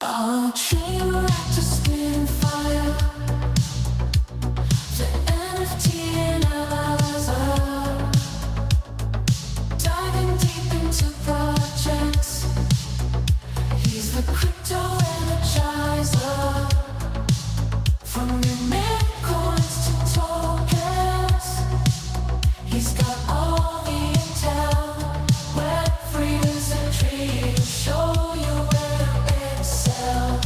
Our chain reactor spinning fire. The NFT analyzer. Diving deep into projects. He's the crypto energizer. From Memecoins to tokens. He's got all the intel. Web3 is a tree. Show you where to excel.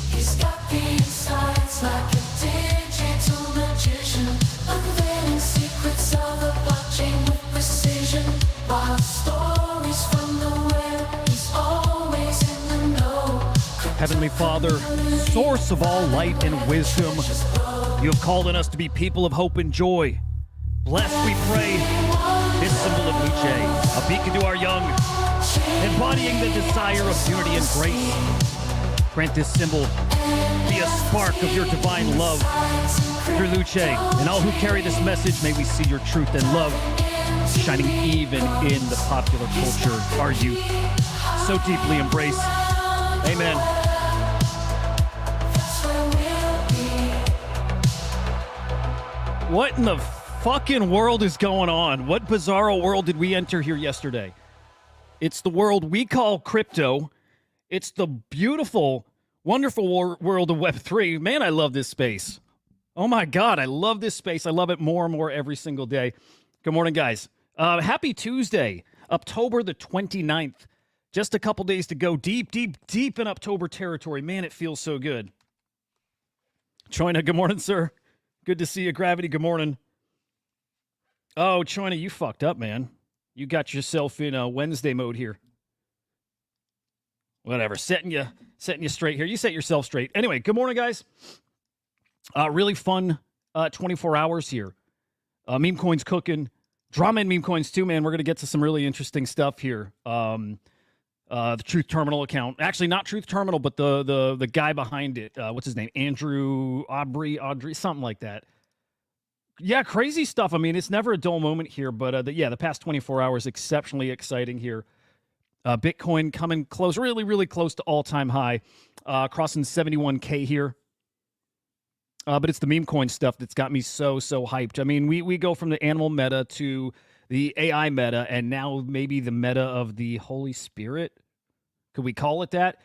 He's got the insights like a digital magician, unveiling secrets of the blockchain with precision. Wild stories from the web, he's always in the know. Heavenly Father, source of all light and wisdom, you have called on us to be people of hope and joy. Bless, we pray, this symbol of Luce, a beacon to our young, embodying the desire of unity and grace. Grant this symbol be a spark of your divine love through Luce, and all who carry this message, may we see your truth and love shining even in the popular culture our youth so deeply embrace. Amen. What in the fucking world is going on? What bizarro world did we enter here yesterday? It's the world we call crypto. It's the beautiful, wonderful world of Web3. Man, I love this space. Oh my God, I love this space. I love it more and more every single day. Good morning, guys. Happy Tuesday, October the 29th. Just a couple days to go. Deep in October territory. Man, it feels so good. Choina, good morning, sir. Good to see you. Gravity, good morning. Oh, Choina, you fucked up, man. You got yourself in Wednesday mode here. Whatever, setting you straight here. You set yourself straight. Anyway, good morning, guys. Really fun 24 hours here. Memecoin's cooking. Drama in Memecoins too, man. We're going to get to some really interesting stuff here. The Truth Terminal account. Actually, not Truth Terminal, but the guy behind it. What's his name? Andrew, Audrey, something like that. Yeah, crazy stuff. I mean, it's never a dull moment here, but the past 24 hours, exceptionally exciting here. Bitcoin coming close, really close to all-time high, crossing 71K here. But it's the Memecoin stuff that's got me so hyped. I mean, we go from the animal meta to the AI meta, and now maybe the meta of the Holy Spirit. Could we call it that?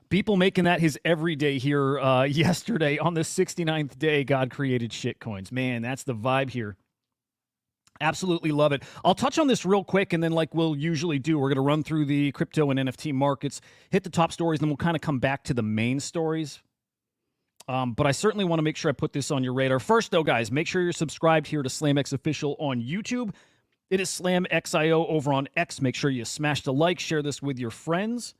People making that his everyday here yesterday on the 69th day God created shitcoins. Man, that's the vibe here. Absolutely love it. I'll touch on this real quick, and then like we'll usually do, we're going to run through the crypto and NFT markets, hit the top stories, and then we'll kind of come back to the main stories. But I certainly want to make sure I put this on your radar. First, though, guys, make sure you're subscribed here to SlamX Official on YouTube. It is SlamXIO over on X. Make sure you smash the like, share this with your friends.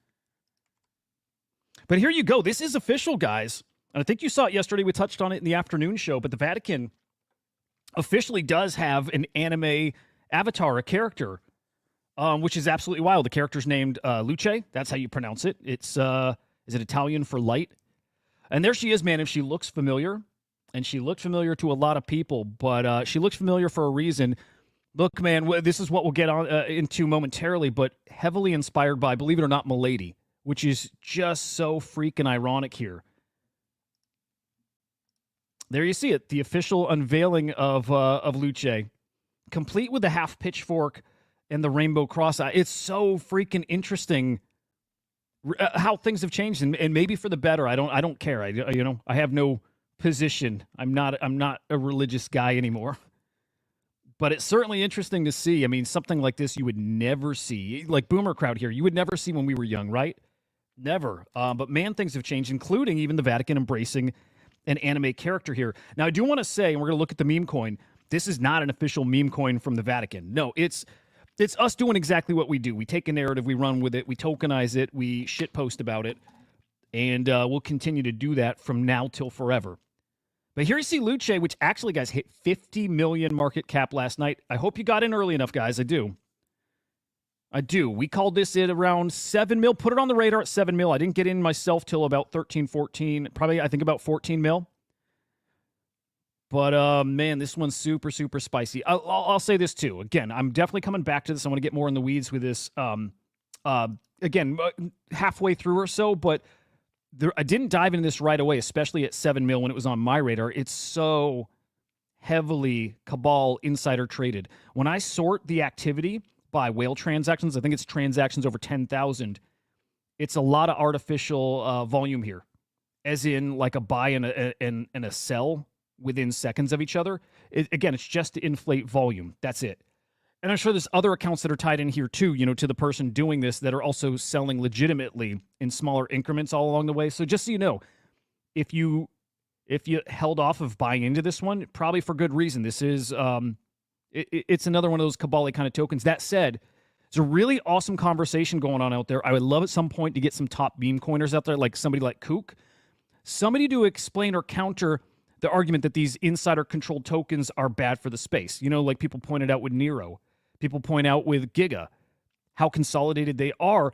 But here you go. This is official, guys. And I think you saw it yesterday. We touched on it in the afternoon show. But the Vatican officially does have an anime avatar, a character, which is absolutely wild. The character's named Luce. That's how you pronounce it. It's is it Italian for light? And there she is, man. If she looks familiar, and she looked familiar to a lot of people, but she looks familiar for a reason. Look, man, this is what we'll get on into momentarily, but heavily inspired by, believe it or not, Milady, which is just so freaking ironic here. There you see it, the official unveiling of Luce, complete with the half pitchfork and the rainbow cross. It's so freaking interesting how things have changed, and maybe for the better. I don't care. I have no position. I'm not a religious guy anymore. But it's certainly interesting to see. I mean, something like this you would never see, like Boomer Crowd here. You would never see when we were young, right? Never. But man, things have changed, including even the Vatican embracing an anime character here. Now, I do want to say, and we're going to look at the meme coin. This is not an official meme coin from the Vatican. No, it's us doing exactly what we do. We take a narrative, we run with it, we tokenize it, we shitpost about it, and we'll continue to do that from now till forever. But here you see Luce, which actually, guys, hit 50 million market cap last night. I hope you got in early enough, guys. I do. We called this at around 7 mil. Put it on the radar at 7 mil. I didn't get in myself till about 13, 14, probably I think about 14 mil. But, man, this one's super spicy. I'll say this, too. Again, I'm definitely coming back to this. I want to get more in the weeds with this again, halfway through or so, but I didn't dive into this right away, especially at 7 mil when it was on my radar. It's so heavily cabal insider traded. When I sort the activity by whale transactions, I think it's transactions over 10,000. It's a lot of artificial volume here, as in like a buy and a sell within seconds of each other. Again, it's just to inflate volume. That's it. And I'm sure there's other accounts that are tied in here too, to the person doing this that are also selling legitimately in smaller increments all along the way. So just so you know, if you held off of buying into this one, probably for good reason. This is it's another one of those cabal kind of tokens. That said, it's a really awesome conversation going on out there. I would love at some point to get some top meme coiners out there, like somebody like Kook, somebody to explain or counter the argument that these insider-controlled tokens are bad for the space. Like people pointed out with Nero. People point out with Giga how consolidated they are.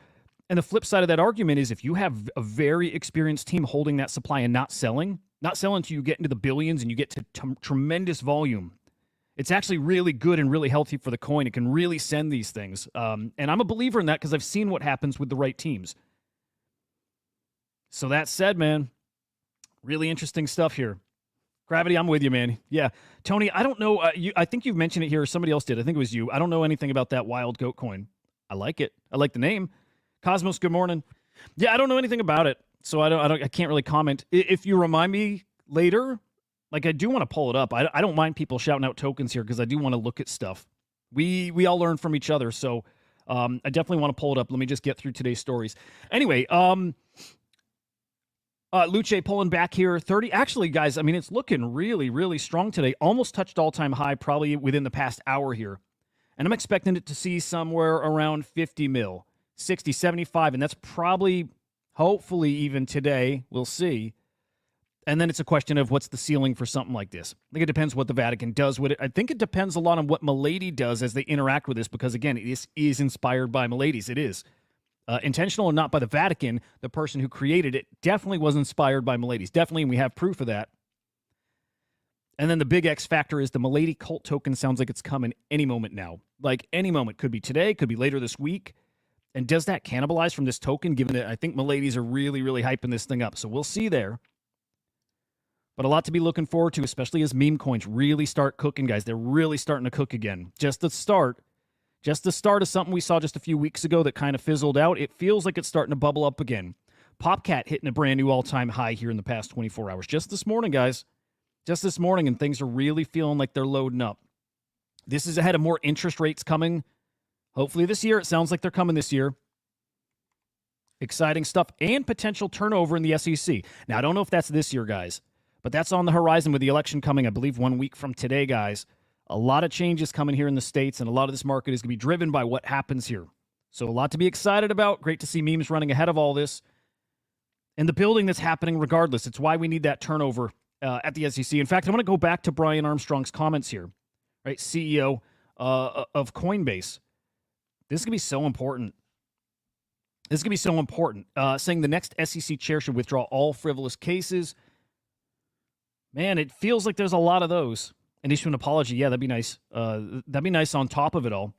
And the flip side of that argument is if you have a very experienced team holding that supply and not selling until you get into the billions and you get to tremendous volume, it's actually really good and really healthy for the coin. It can really send these things. And I'm a believer in that because I've seen what happens with the right teams. So that said, man, really interesting stuff here. Gravity, I'm with you, man. Yeah. Tony, I don't know. I think you've mentioned it here. Or somebody else did. I think it was you. I don't know anything about that wild goat coin. I like it. I like the name. Cosmos, good morning. Yeah, I don't know anything about it. So I can't really comment. If you remind me later, like I do want to pull it up. I don't mind people shouting out tokens here because I do want to look at stuff. We all learn from each other. So I definitely want to pull it up. Let me just get through today's stories. Anyway, Luce pulling back here, 30. Actually, guys, I mean, it's looking really, really strong today. Almost touched all-time high probably within the past hour here. And I'm expecting it to see somewhere around 50 mil, 60, 75. And that's probably, hopefully, even today. We'll see. And then it's a question of what's the ceiling for something like this. I think it depends what the Vatican does with it. I think it depends a lot on what Milady does as they interact with this because, again, this is inspired by Milady's. It is. Intentional or not by the Vatican, the person who created it definitely was inspired by Milady's. Definitely, and we have proof of that. And then the big X factor is the Milady cult token sounds like it's coming any moment now. Like any moment. Could be today, could be later this week. And does that cannibalize from this token, given that I think Milady's are really, really hyping this thing up. So we'll see there. But a lot to be looking forward to, especially as meme coins really start cooking, guys. They're really starting to cook again. Just the start of something we saw just a few weeks ago that kind of fizzled out. It feels like it's starting to bubble up again. PopCat hitting a brand new all-time high here in the past 24 hours. Just this morning, guys. Just this morning, and things are really feeling like they're loading up. This is ahead of more interest rates coming. Hopefully this year. It sounds like they're coming this year. Exciting stuff and potential turnover in the SEC. Now, I don't know if that's this year, guys, but that's on the horizon with the election coming, I believe, 1 week from today, guys. A lot of changes coming here in the States, and a lot of this market is going to be driven by what happens here. So a lot to be excited about. Great to see memes running ahead of all this. And the building that's happening regardless. It's why we need that turnover at the SEC. In fact, I want to go back to Brian Armstrong's comments here, right? CEO of Coinbase. This is going to be so important. This is going to be so important. Saying the next SEC chair should withdraw all frivolous cases. Man, it feels like there's a lot of those. And issue an apology. Yeah, that'd be nice. That'd be nice on top of it all.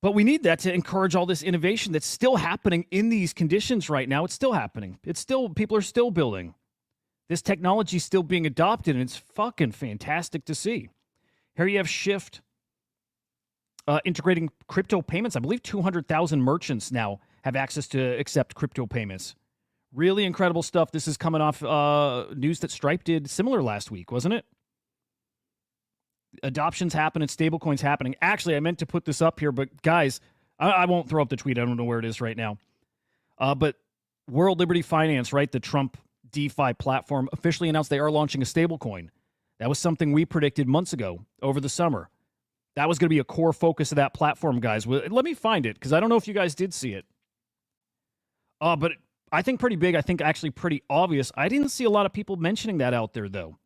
But we need that to encourage all this innovation that's still happening in these conditions right now. It's still happening. People are still building. This technology is still being adopted, and it's fucking fantastic to see. Here you have Shift integrating crypto payments. I believe 200,000 merchants now have access to accept crypto payments. Really incredible stuff. This is coming off news that Stripe did similar last week, wasn't it? Adoption's happening, stablecoins happening. Actually, I meant to put this up here, but guys, I won't throw up the tweet. I don't know where it is right now. But World Liberty Finance, right, the Trump DeFi platform, officially announced they are launching a stablecoin. That was something we predicted months ago over the summer. That was going to be a core focus of that platform, guys. Let me find it, because I don't know if you guys did see it. But I think pretty big. I think actually pretty obvious. I didn't see a lot of people mentioning that out there, though.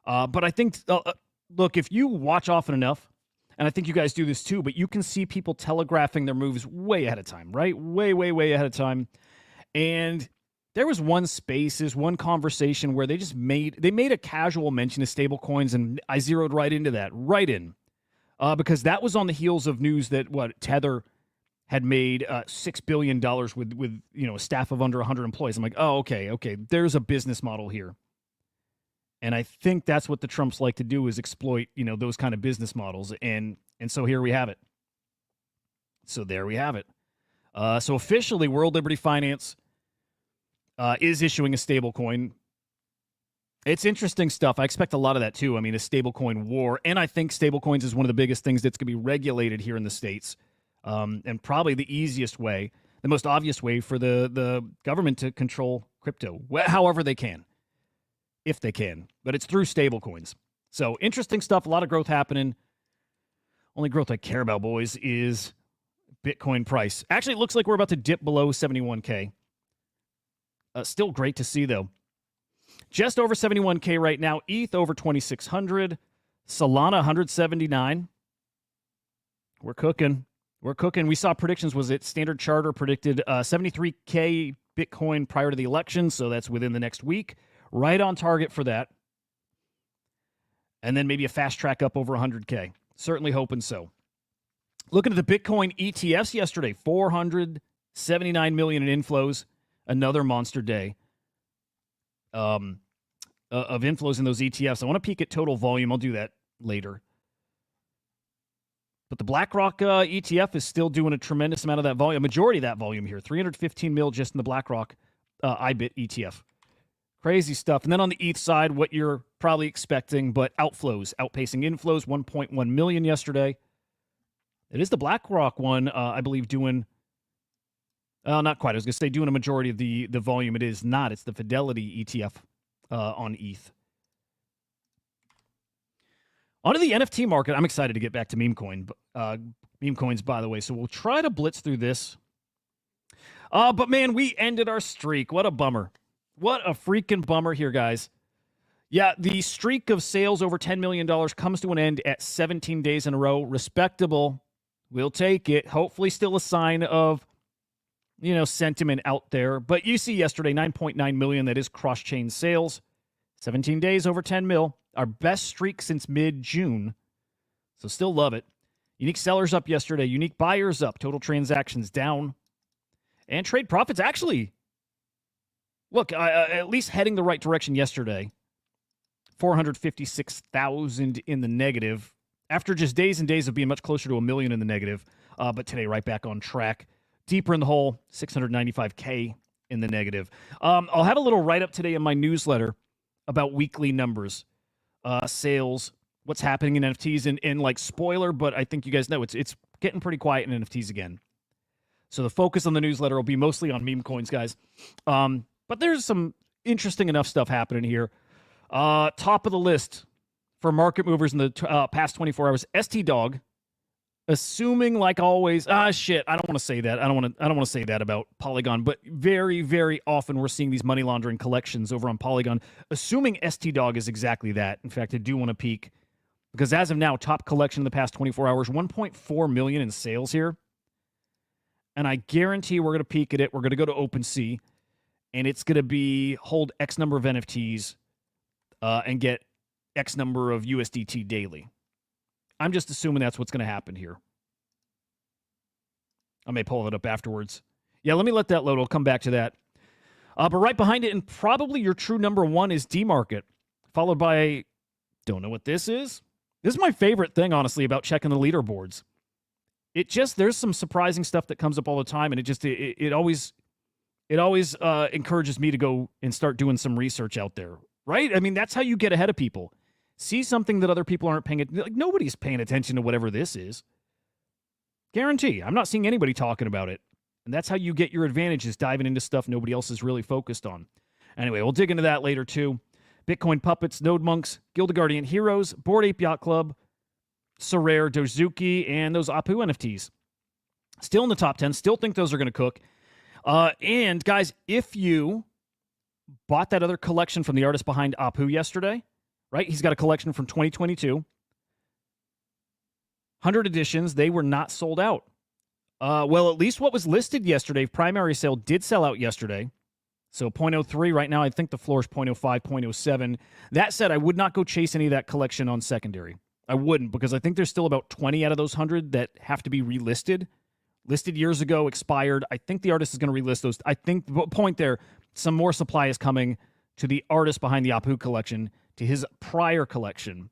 But I think, look, if you watch often enough, and I think you guys do this too, but you can see people telegraphing their moves way ahead of time, right? Way, way, way ahead of time. And there was one conversation where they made a casual mention of stable coins, and I zeroed right into that, right in. Because that was on the heels of news that, Tether had made $6 billion with a staff of under 100 employees. I'm like, oh, okay, there's a business model here. And I think that's what the Trumps like to do is exploit, those kind of business models. And so here we have it. So there we have it. So officially, World Liberty Finance is issuing a stablecoin. It's interesting stuff. I expect a lot of that too. I mean, a stablecoin war. And I think stablecoins is one of the biggest things that's going to be regulated here in the States. And probably the easiest way, the most obvious way for the government to control crypto, however they can, if they can. But it's through stablecoins. So interesting stuff, a lot of growth happening. Only growth I care about, boys, is Bitcoin price. Actually, it looks like we're about to dip below 71K. Still great to see, though. Just over 71K right now. ETH over 2,600. Solana 179. We're cooking. We're cooking. We saw predictions. Was it Standard Charter predicted 73K Bitcoin prior to the election? So that's within the next week. Right on target for that. And then maybe a fast track up over 100K. Certainly hoping so. Looking at the Bitcoin ETFs yesterday, 479 million in inflows. Another monster day of inflows in those ETFs. I want to peek at total volume. I'll do that later. But the BlackRock ETF is still doing a tremendous amount of that volume, a majority of that volume here, 315 mil just in the BlackRock IBIT ETF. Crazy stuff. And then on the ETH side, what you're probably expecting, but outflows, outpacing inflows, 1.1 million yesterday. It is the BlackRock one, I believe, doing, not quite. I was going to say doing a majority of the volume. It is not. It's the Fidelity ETF on ETH. Onto the NFT market. I'm excited to get back to Memecoin. Memecoins, by the way. So we'll try to blitz through this. But, man, we ended our streak. What a bummer. What a freaking bummer here, guys. Yeah, the streak of sales over $10 million comes to an end at 17 days in a row. Respectable. We'll take it. Hopefully still a sign of, sentiment out there. But you see yesterday, 9.9 million. That is cross-chain sales. 17 days over 10 mil. Our best streak since mid-June. So still love it. Unique sellers up yesterday. Unique buyers up. Total transactions down. And trade profits actually, look, at least heading the right direction yesterday. 456,000 in the negative. After just days and days of being much closer to 1 million in the negative. But today, right back on track. Deeper in the hole, 695K in the negative. I'll have a little write-up today in my newsletter about weekly numbers. Sales, what's happening in NFTs, and like spoiler, but I think you guys know it's getting pretty quiet in NFTs again. So the focus on the newsletter will be mostly on meme coins, guys. But there's some interesting enough stuff happening here. Top of the list for market movers in the past 24 hours, ST Dog, assuming like always, shit, I don't want to say that. I don't want to say that about Polygon, but very, very often we're seeing these money laundering collections over on Polygon, assuming ST Dog is exactly that. In fact, I do want to peek because as of now, top collection in the past 24 hours, 1.4 million in sales here. And I guarantee we're going to peek at it. We're going to go to OpenSea, and it's going to be hold X number of NFTs and get X number of USDT daily. I'm just assuming that's what's going to happen here. I may pull it up afterwards. Yeah, let me let that load. I'll come back to that. But right behind it, and probably your true number one is D-Market, followed by, don't know what this is. This is my favorite thing, honestly, about checking the leaderboards. There's some surprising stuff that comes up all the time, and it always encourages me to go and start doing some research out there, right? I mean, that's how you get ahead of people. See something that other people aren't paying attention. Like, nobody's paying attention to whatever this is. Guarantee. I'm not seeing anybody talking about it. And that's how you get your advantages, diving into stuff nobody else is really focused on. Anyway, we'll dig into that later, too. Bitcoin Puppets, Node Monks, Guild of Guardian Heroes, Bored Ape Yacht Club, Sorare, Dozuki, and those Apu NFTs. Still in the top 10. Still think those are going to cook. And, guys, if you bought that other collection from the artist behind Apu yesterday, right? He's got a collection from 2022. 100 editions. They were not sold out. Well, at least what was listed yesterday, primary sale did sell out yesterday. So 0.03 right now. I think the floor is 0.05, 0.07. That said, I would not go chase any of that collection on secondary. I wouldn't, because I think there's still about 20 out of those 100 that have to be relisted. Listed years ago, expired. I think the artist is going to relist those. I think the point there, some more supply is coming to the artist behind the Apu collection, to his prior collection.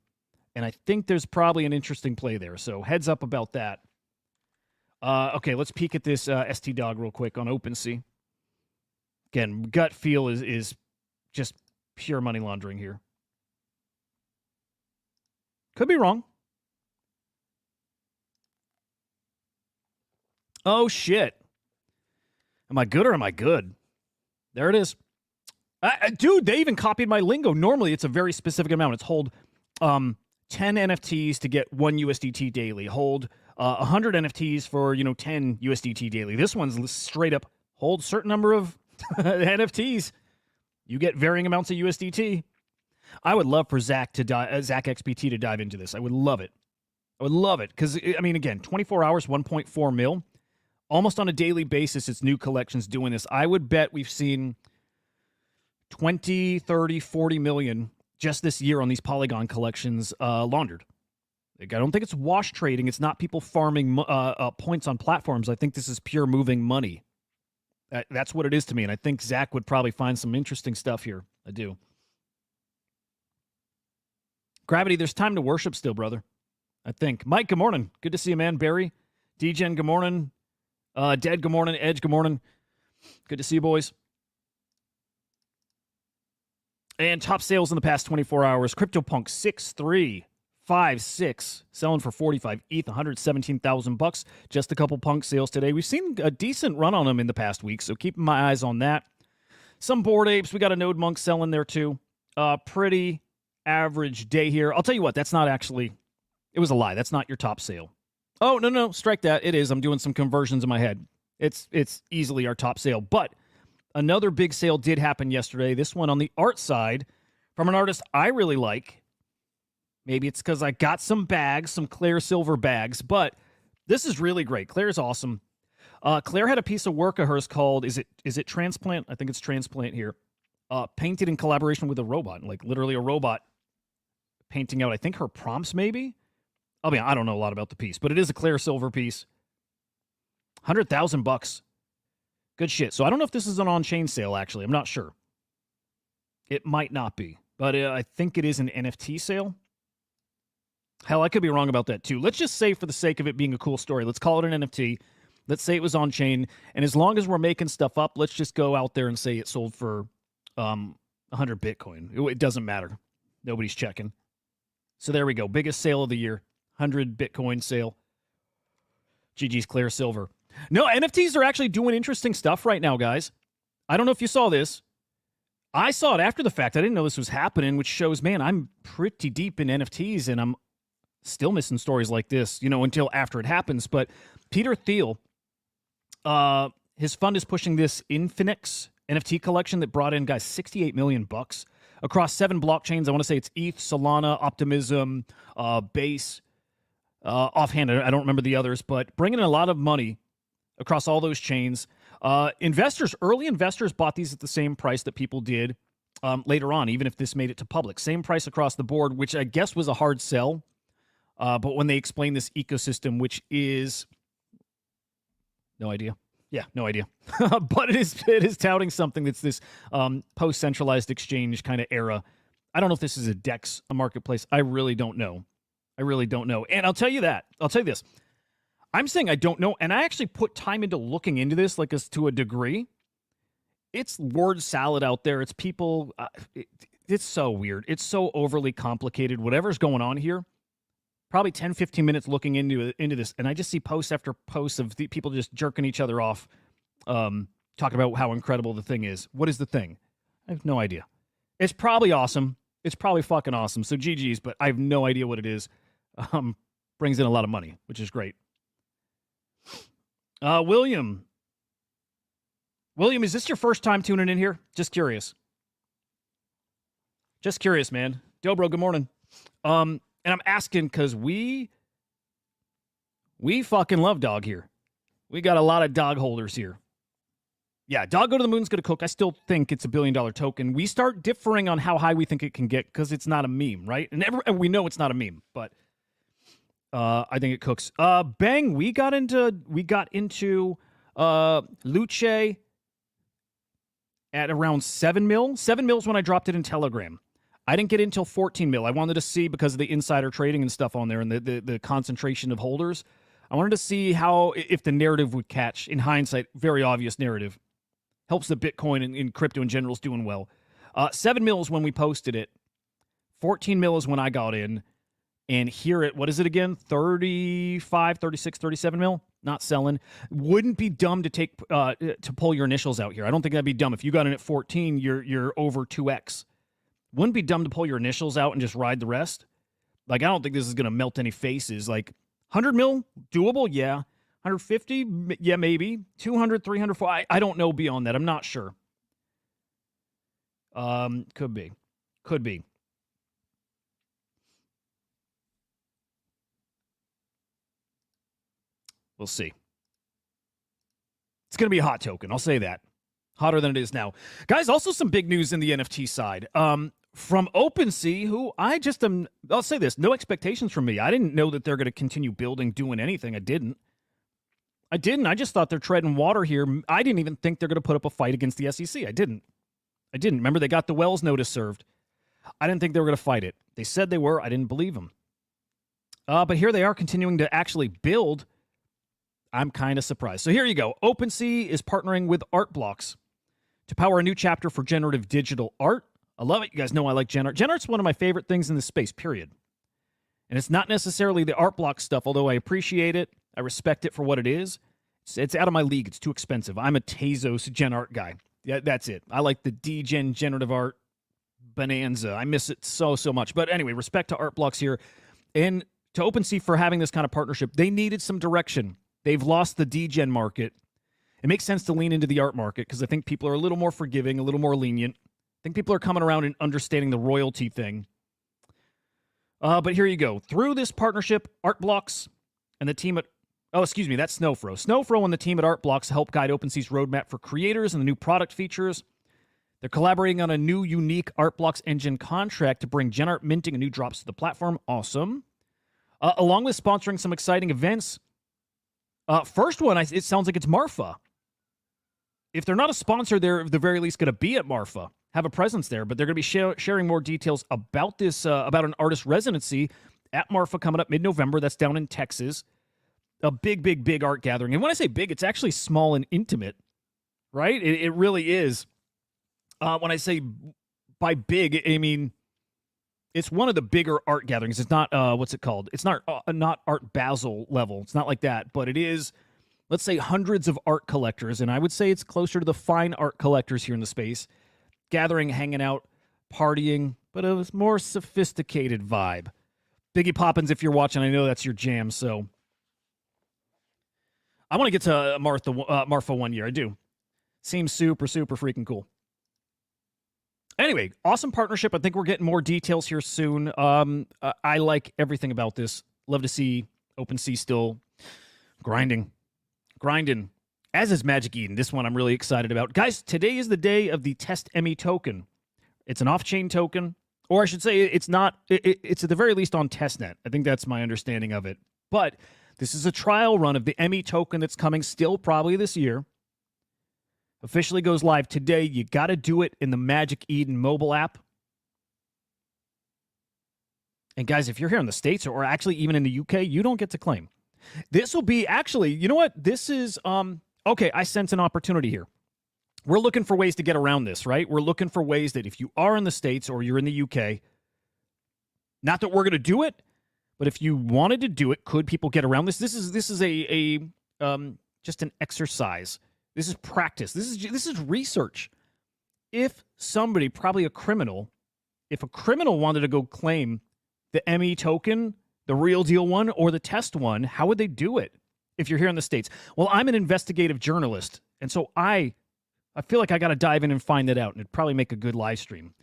And I think there's probably an interesting play there. So heads up about that. Okay, let's peek at this ST Dog real quick on OpenSea. Again, gut feel is just pure money laundering here. Could be wrong. Oh, shit. Am I good or am I good? There it is. Dude, they even copied my lingo. Normally, it's a very specific amount. It's hold 10 NFTs to get 1 USDT daily. Hold 100 NFTs for, 10 USDT daily. This one's straight up hold certain number of NFTs. You get varying amounts of USDT. I would love for Zach XBT to dive into this. I would love it. I would love it. Because, I mean, again, 24 hours, 1.4 mil. Almost on a daily basis, it's new collections doing this. I would bet we've seen 20, 30, 40 million just this year on these Polygon collections laundered. Like, I don't think it's wash trading. It's not people farming points on platforms. I think this is pure moving money. That's what it is to me. And I think Zach would probably find some interesting stuff here. I do. Gravity, there's time to worship still, brother. I think. Mike, good morning. Good to see you, man. Barry, DGen, good morning. Dead, good morning. Edge, good morning. Good to see you, boys. And top sales in the past 24 hours. CryptoPunk 6356 selling for 45 ETH, $117,000. Just a couple punk sales today. We've seen a decent run on them in the past week, so keeping my eyes on that. Some Bored Apes. We got a Node Monk selling there too. Pretty average day here. I'll tell you what, that's not actually, it was a lie. That's not your top sale. Oh, no, strike that. It is. I'm doing some conversions in my head. It's easily our top sale. But another big sale did happen yesterday. This one on the art side from an artist I really like. Maybe it's because I got some bags, some Claire silver bags, but this is really great. Claire's awesome. Claire had a piece of work of hers called, is it Transplant? I think it's Transplant here. Painted in collaboration with a robot, like literally a robot painting out, I think, her prompts maybe? I mean, I don't know a lot about the piece, but it is a Claire silver piece. $100,000. Good shit. So I don't know if this is an on-chain sale, actually. I'm not sure. It might not be, but I think it is an NFT sale. Hell, I could be wrong about that, too. Let's just say, for the sake of it being a cool story, let's call it an NFT. Let's say it was on-chain, and as long as we're making stuff up, let's just go out there and say it sold for 100 Bitcoin. It doesn't matter. Nobody's checking. So there we go. Biggest sale of the year. 100 Bitcoin sale. GG's Claire Silver. No, NFTs are actually doing interesting stuff right now, guys. I don't know if you saw this. I saw it after the fact. I didn't know this was happening, which shows, man, I'm pretty deep in NFTs, and I'm still missing stories like this, until after it happens. But Peter Thiel, his fund is pushing this Infinix NFT collection that brought in, guys, $68 million across 7 blockchains. I want to say it's ETH, Solana, Optimism, Base. Offhand, I don't remember the others, but bringing in a lot of money across all those chains. Early investors bought these at the same price that people did later on, even if this made it to public. Same price across the board, which I guess was a hard sell. But when they explain this ecosystem, which is no idea. Yeah, no idea. But it is touting something that's this post-centralized exchange kind of era. I don't know if this is a DEX, a marketplace. I really don't know. And I'll tell you that. I'll tell you this. I'm saying I don't know, and I actually put time into looking into this, like, as to a degree. It's word salad out there. It's people. It's so weird. It's so overly complicated. Whatever's going on here. Probably 10, 15 minutes looking into this, and I just see post after post of the people just jerking each other off, talking about how incredible the thing is. What is the thing? I have no idea. It's probably awesome. It's probably fucking awesome. So GG's, but I have no idea what it is. Brings in a lot of money, which is great. William, is this your first time tuning in here? Just curious, man. Dobro, good morning. And I'm asking because we fucking love dog here. We got a lot of dog holders here. Yeah, Dog Go to the Moon's going to cook. I still think it's $1 billion token. We start differing on how high we think it can get because it's not a meme, right? And we know it's not a meme, but I think it cooks. Bang, we got into Luce at around 7 mil. 7 mils when I dropped it in Telegram. I didn't get in until 14 mil. I wanted to see because of the insider trading and stuff on there and the concentration of holders. I wanted to see if the narrative would catch. In hindsight, very obvious narrative. Helps the Bitcoin and crypto in general is doing well. 7 mils when we posted it. 14 mil is when I got in. And here at, what is it again? 35, 36, 37 mil? Not selling. Wouldn't be dumb to take to pull your initials out here. I don't think that'd be dumb. If you got in at 14, you're over 2x. Wouldn't be dumb to pull your initials out and just ride the rest. Like, I don't think this is going to melt any faces. Like, 100 mil, doable? Yeah. 150? Yeah, maybe. 200, 300, 400? I don't know beyond that. I'm not sure. Could be. Could be. We'll see. It's going to be a hot token. I'll say that. Hotter than it is now. Guys, also some big news in the NFT side. From OpenSea, who I'll say this, no expectations from me. I didn't know that they're going to continue building, doing anything. I didn't. I just thought they're treading water here. I didn't even think they're going to put up a fight against the SEC. I didn't. Remember, they got the Wells notice served. I didn't think they were going to fight it. They said they were. I didn't believe them. But here they are continuing to actually build. I'm kind of surprised. So here you go. OpenSea is partnering with Artblocks to power a new chapter for generative digital art. I love it. You guys know I like Gen Art. Gen Art's one of my favorite things in this space, period. And it's not necessarily the Artblock stuff, although I appreciate it. I respect it for what it is. It's out of my league. It's too expensive. I'm a Tezos Gen Art guy. Yeah, that's it. I like the DGen generative art bonanza. I miss it so much. But anyway, respect to Artblocks here. And to OpenSea for having this kind of partnership. They needed some direction. They've lost the DGen market. It makes sense to lean into the art market because I think people are a little more forgiving, a little more lenient. I think people are coming around and understanding the royalty thing. But here you go. Through this partnership, Artblocks and the team at... Oh, excuse me, that's Snowfro. Snowfro and the team at Artblocks help guide OpenSea's roadmap for creators and the new product features. They're collaborating on a new, unique Artblocks engine contract to bring Gen Art minting and new drops to the platform. Awesome. Along with sponsoring some exciting events. First one, it sounds like it's Marfa. If they're not a sponsor, they're at the very least going to be at Marfa, have a presence there, but they're going to be sharing more details about this, about an artist residency at Marfa coming up mid-November. That's down in Texas. A big art gathering. And when I say big, it's actually small and intimate, right? It really is. When I say by big, I mean, it's one of the bigger art gatherings. It's not, what's it called? It's not Art Basel level. It's not like that, but it is, let's say, hundreds of art collectors. And I would say it's closer to the fine art collectors here in the space. Gathering, hanging out, partying, but a more sophisticated vibe. Biggie Poppins, if you're watching, I know that's your jam, so. I want to get to Marfa one year. I do. Seems super freaking cool. Anyway, awesome partnership. I think we're getting more details here soon. I like everything about this. Love to see OpenSea still grinding. As is Magic Eden. This one I'm really excited about. Guys, today is the day of the Test ME token. It's an off-chain token. Or I should say it's not. It's at the very least on testnet. I think that's my understanding of it. But this is a trial run of the ME token that's coming still probably this year. Officially goes live today. You got to do it in the Magic Eden mobile app. And guys, if you're here in the States or actually even in the UK, you don't get to claim. This will be actually, you know what? This is, okay, I sense an opportunity here. We're looking for ways to get around this, right? We're looking for ways that if you are in the States or you're in the UK, not that we're going to do it, but if you wanted to do it, could people get around this? This is just an exercise. This is practice. This is research. If somebody, probably a criminal, if a criminal wanted to go claim the ME token, the real deal one, or the test one, how would they do it if you're here in the States? Well, I'm an investigative journalist, and so I feel like I got to dive in and find that out, and it'd probably make a good live stream.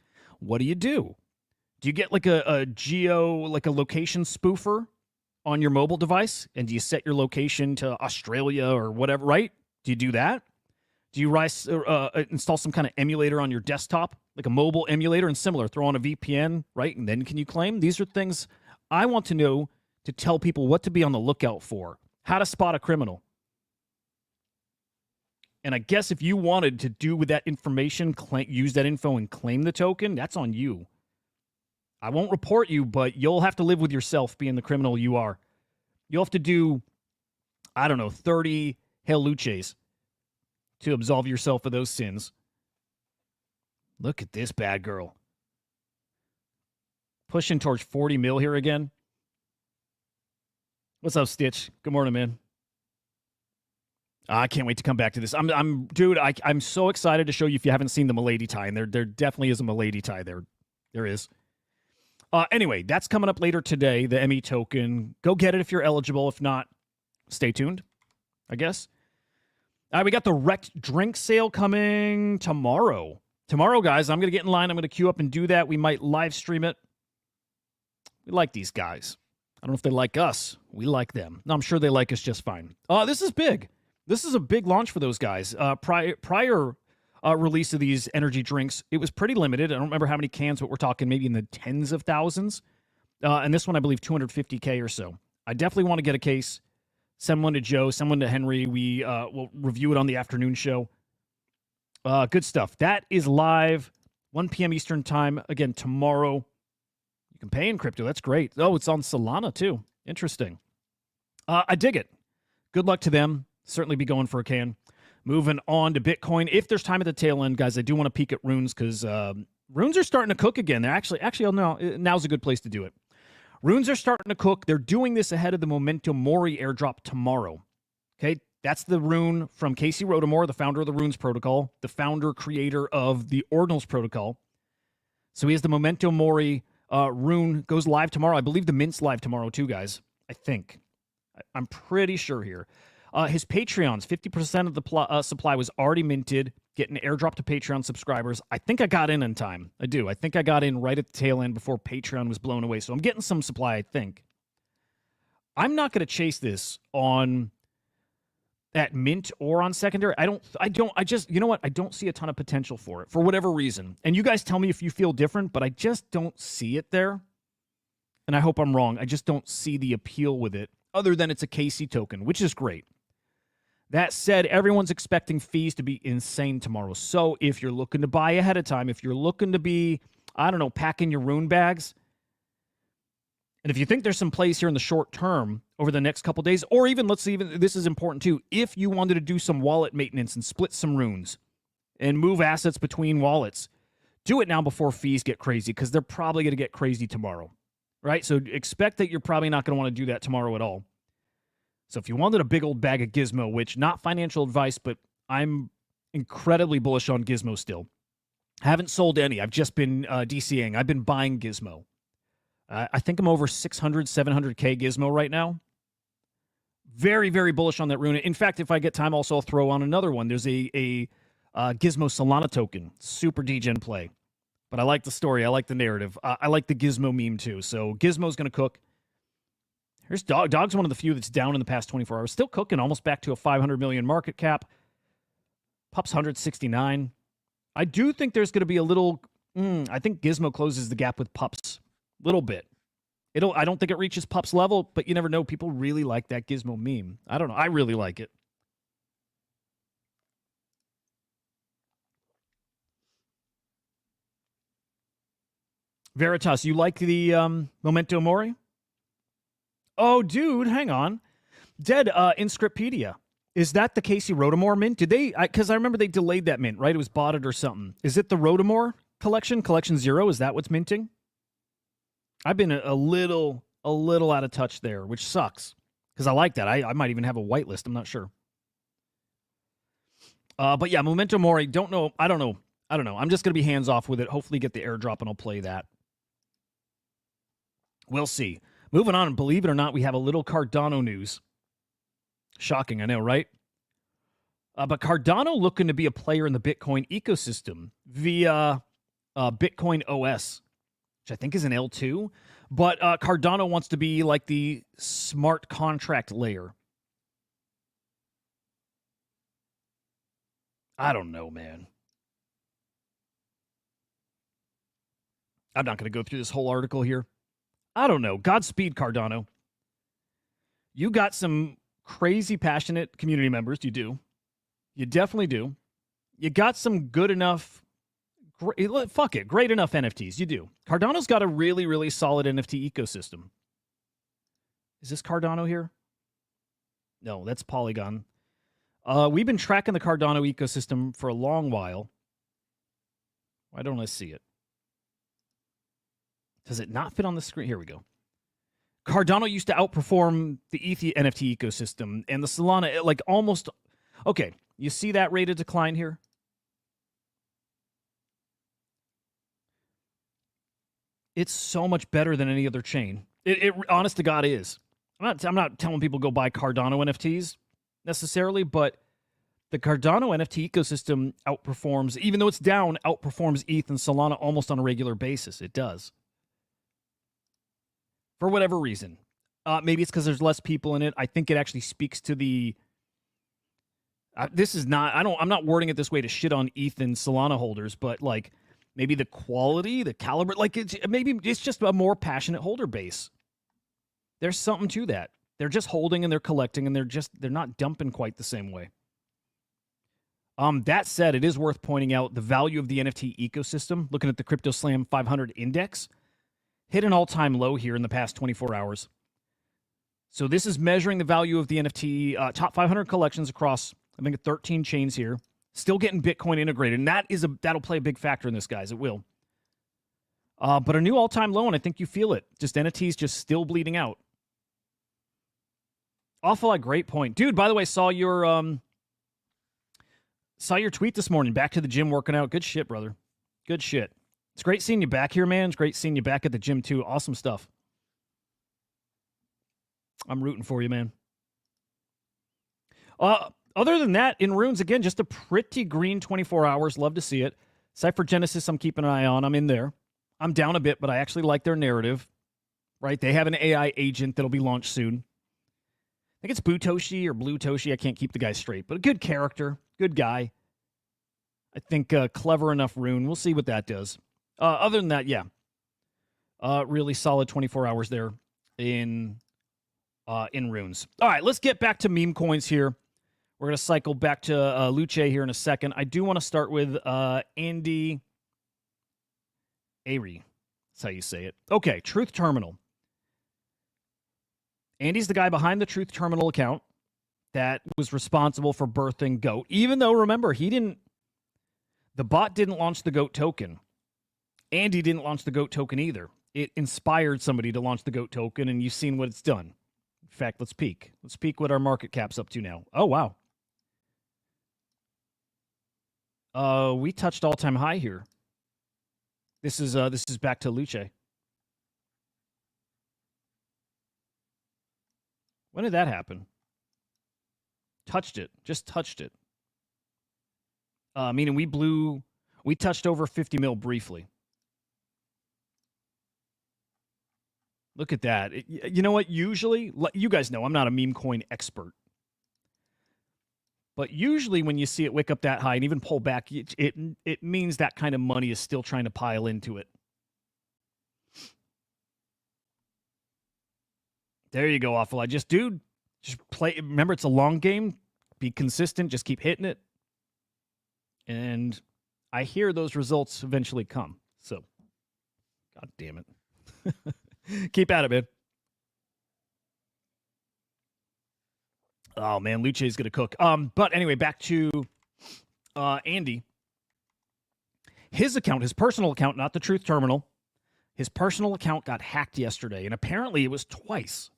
What do? Do you get like a location spoofer on your mobile device? And do you set your location to Australia or whatever, right? Do you do that? Do you install some kind of emulator on your desktop, like a mobile emulator and similar, throw on a VPN, right? And then can you claim? These are things I want to know to tell people what to be on the lookout for, how to spot a criminal. And I guess if you wanted to do with that information, use that info and claim the token, that's on you. I won't report you, but you'll have to live with yourself being the criminal you are. You'll have to do, I don't know, 30 Hail Luces to absolve yourself of those sins. Look at this bad girl. Pushing towards 40 mil here again. What's up, Stitch? Good morning, man. I can't wait to come back to this. Dude, I'm so excited to show you if you haven't seen the Milady tie, and there definitely is a Milady tie there. There is. Anyway, that's coming up later today, the ME token. Go get it if you're eligible. If not, stay tuned, I guess. We got the Wrecked Drink sale coming tomorrow. Tomorrow, guys, I'm going to get in line. I'm going to queue up and do that. We might live stream it. We like these guys. I don't know if they like us. We like them. No, I'm sure they like us just fine. This is big. This is a big launch for those guys. Prior release of these energy drinks, it was pretty limited. I don't remember how many cans, but we're talking maybe in the tens of thousands. And this one, I believe, 250K or so. I definitely want to get a case. Send one to Joe, send one to Henry. We will review it on the afternoon show. Good stuff. That is live, 1 p.m. Eastern time. Again, tomorrow. You can pay in crypto. That's great. Oh, it's on Solana, too. Interesting. I dig it. Good luck to them. Certainly be going for a can. Moving on to Bitcoin. If there's time at the tail end, guys, I do want to peek at runes because runes are starting to cook again. They're actually, no, now's a good place to do it. Runes are starting to cook. They're doing this ahead of the Memento Mori airdrop tomorrow. Okay, that's the rune from Casey Rodomore, the founder of the Runes protocol, the founder, creator of the Ordinals protocol. So he has the Memento Mori rune, goes live tomorrow. I believe the mint's live tomorrow too, guys. I think. I'm pretty sure here. His Patreons, 50% of the supply was already minted, getting airdrop to Patreon subscribers. I think I got in time. I do. I think I got in right at the tail end before Patreon was blown away. So I'm getting some supply, I think. I'm not going to chase this on at mint or on secondary. I just, you know what? I don't see a ton of potential for it for whatever reason. And you guys tell me if you feel different, but I just don't see it there. And I hope I'm wrong. I just don't see the appeal with it other than it's a KC token, which is great. That said, everyone's expecting fees to be insane tomorrow. So if you're looking to buy ahead of time, if you're looking to be, I don't know, packing your rune bags, and if you think there's some plays here in the short term over the next couple days, or even, this is important too, if you wanted to do some wallet maintenance and split some runes and move assets between wallets, do it now before fees get crazy because they're probably going to get crazy tomorrow, right? So expect that you're probably not going to want to do that tomorrow at all. So if you wanted a big old bag of Gizmo, which not financial advice, but I'm incredibly bullish on Gizmo still. Haven't sold any. I've just been DCing. I've been buying Gizmo. I think I'm over 600, 700K Gizmo right now. Very, very bullish on that rune. In fact, if I get time, also I'll throw on another one. There's a Gizmo Solana token. Super degen play. But I like the story. I like the narrative. I like the Gizmo meme too. So Gizmo's going to cook. Here's Dog. Dog's one of the few that's down in the past 24 hours. Still cooking, almost back to a 500 million market cap. Pup's 169. I do think there's going to be a little... I think Gizmo closes the gap with Pups. Little bit. I don't think it reaches Pup's level, but you never know. People really like that Gizmo meme. I don't know. I really like it. Veritas, you like the Memento Mori? Oh, dude, hang on. Dead Inscriptpedia. Is that the Casey Rodomore mint? Did they... Because I remember they delayed that mint, right? It was botted or something. Is it the Rodomore collection? Collection 0? Is that what's minting? I've been a little out of touch there, which sucks. Because I like that. I might even have a whitelist. I'm not sure. But yeah, Memento Mori. Don't know. I don't know. I'm just going to be hands-off with it. Hopefully get the airdrop and I'll play that. We'll see. Moving on, and believe it or not, we have a little Cardano news. Shocking, I know, right? But Cardano looking to be a player in the Bitcoin ecosystem via Bitcoin OS, which I think is an L2. But Cardano wants to be like the smart contract layer. I don't know, man. I'm not going to go through this whole article here. I don't know. Godspeed, Cardano. You got some crazy passionate community members. You do. You definitely do. You got some good enough, great enough NFTs. You do. Cardano's got a really, really solid NFT ecosystem. Is this Cardano here? No, that's Polygon. We've been tracking the Cardano ecosystem for a long while. Why don't I see it? Does it not fit on the screen? Here we go. Cardano used to outperform the ETH NFT ecosystem and the Solana, like almost. Okay, you see that rate of decline here? It's so much better than any other chain. It honest to God is. I'm not telling people go buy Cardano NFTs necessarily, but the Cardano NFT ecosystem outperforms, even though it's down, outperforms ETH and Solana almost on a regular basis. It does. For whatever reason. Maybe it's because there's less people in it. I think it actually speaks to the... I'm not wording it this way to shit on ETH and Solana holders, but like maybe the quality, the caliber, like maybe it's just a more passionate holder base. There's something to that. They're just holding and they're collecting and they're not dumping quite the same way. That said, it is worth pointing out the value of the NFT ecosystem. Looking at the CryptoSlam 500 index, hit an all-time low here in the past 24 hours. So this is measuring the value of the NFT top 500 collections across, I think, 13 chains here. Still getting Bitcoin integrated, and that'll play a big factor in this, guys. It will. But a new all-time low, and I think you feel it. Just NFTs just still bleeding out. Awful, great point. Dude, by the way, saw your tweet this morning. Back to the gym working out. Good shit, brother. Good shit. It's great seeing you back here, man. It's great seeing you back at the gym, too. Awesome stuff. I'm rooting for you, man. Other than that, in Runes, again, just a pretty green 24 hours. Love to see it. Cypher Genesis, I'm keeping an eye on. I'm in there. I'm down a bit, but I actually like their narrative. Right? They have an AI agent that'll be launched soon. I think it's Butoshi or Blue Toshi. I can't keep the guy straight, but a good character, good guy. I think clever enough rune. We'll see what that does. Other than that, yeah, really solid 24 hours there in runes. All right, let's get back to meme coins here. We're gonna cycle back to Luce here in a second. I do want to start with Andy Ari. That's how you say it. Okay, Truth Terminal. Andy's the guy behind the Truth Terminal account that was responsible for birthing GOAT. Even though, remember, the bot didn't launch the GOAT token. Andy didn't launch the GOAT token either. It inspired somebody to launch the GOAT token, and you've seen what it's done. In fact, let's peek. Let's peek what our market cap's up to now. Oh, wow. We touched all-time high here. This is back to Luce. When did that happen? Touched it. Just touched it. Meaning we touched over 50 mil briefly. Look at that. You know what? Usually, you guys know I'm not a meme coin expert. But usually when you see it wick up that high and even pull back, it means that kind of money is still trying to pile into it. There you go, Awful. Just play. Remember, it's a long game. Be consistent. Just keep hitting it. And I hear those results eventually come. So, God damn it. Keep at it, man. Oh, man, Luce's going to cook. But anyway, back to Andy. His account, his personal account, not the Truth Terminal, his personal account got hacked yesterday, and apparently it was twice.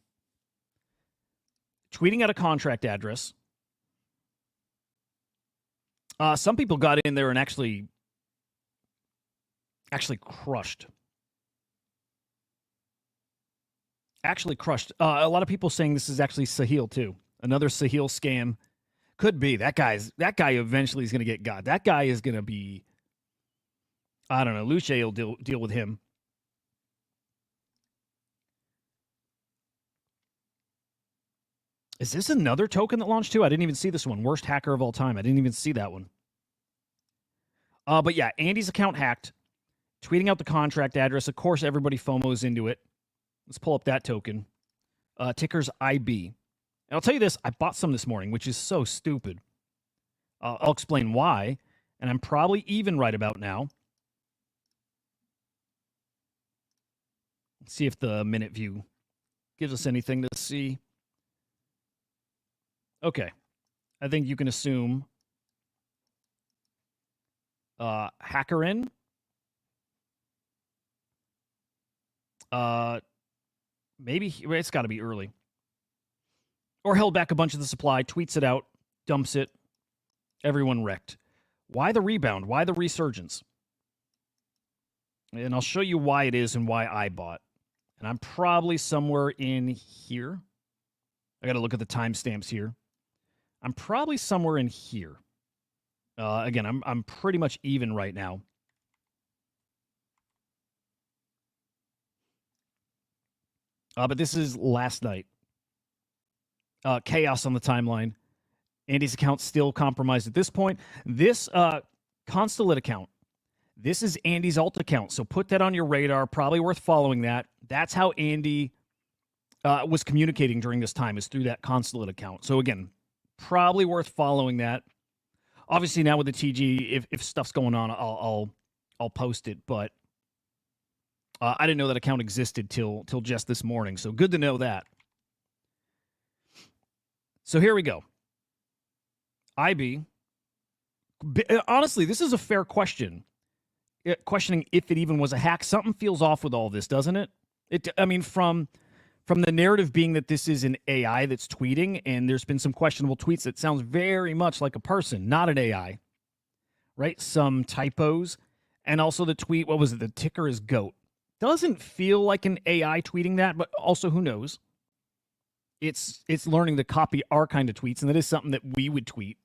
Tweeting out a contract address. Some people got in there and actually crushed. Actually crushed. A lot of people saying this is actually Sahil, too. Another Sahil scam. Could be. That guy eventually is going to get got. That guy is going to be... I don't know. Luce will deal with him. Is this another token that launched too? I didn't even see this one. Worst hacker of all time. I didn't even see that one. But yeah, Andy's account hacked. Tweeting out the contract address. Of course, everybody FOMOs into it. Let's pull up that token. Ticker's IB. And I'll tell you this, I bought some this morning, which is so stupid. I'll explain why, and I'm probably even right about now. Let's see if the minute view gives us anything to see. Okay. I think you can assume hacker in. Maybe it's got to be early. Or held back a bunch of the supply, tweets it out, dumps it. Everyone wrecked. Why the rebound? Why the resurgence? And I'll show you why it is and why I bought. And I'm probably somewhere in here. I got to look at the timestamps here. I'm probably somewhere in here. Again, I'm pretty much even right now. But this is last night. Chaos on the timeline. Andy's account still compromised at this point. This Constellate account, this is Andy's alt account. So put that on your radar. Probably worth following that. That's how Andy was communicating during this time, is through that Constellate account. So again, probably worth following that. Obviously now with the TG, if stuff's going on, I'll post it. But I didn't know that account existed till just this morning. So good to know that. So here we go. IB. Honestly, this is a fair question. Questioning if it even was a hack. Something feels off with all this, doesn't it? I mean, from the narrative being that this is an AI that's tweeting, and there's been some questionable tweets that sounds very much like a person, not an AI, right? Some typos, and also the tweet, what was it? The ticker is GOAT. Doesn't feel like an AI tweeting that, but also who knows? It's learning to copy our kind of tweets, and that is something that we would tweet.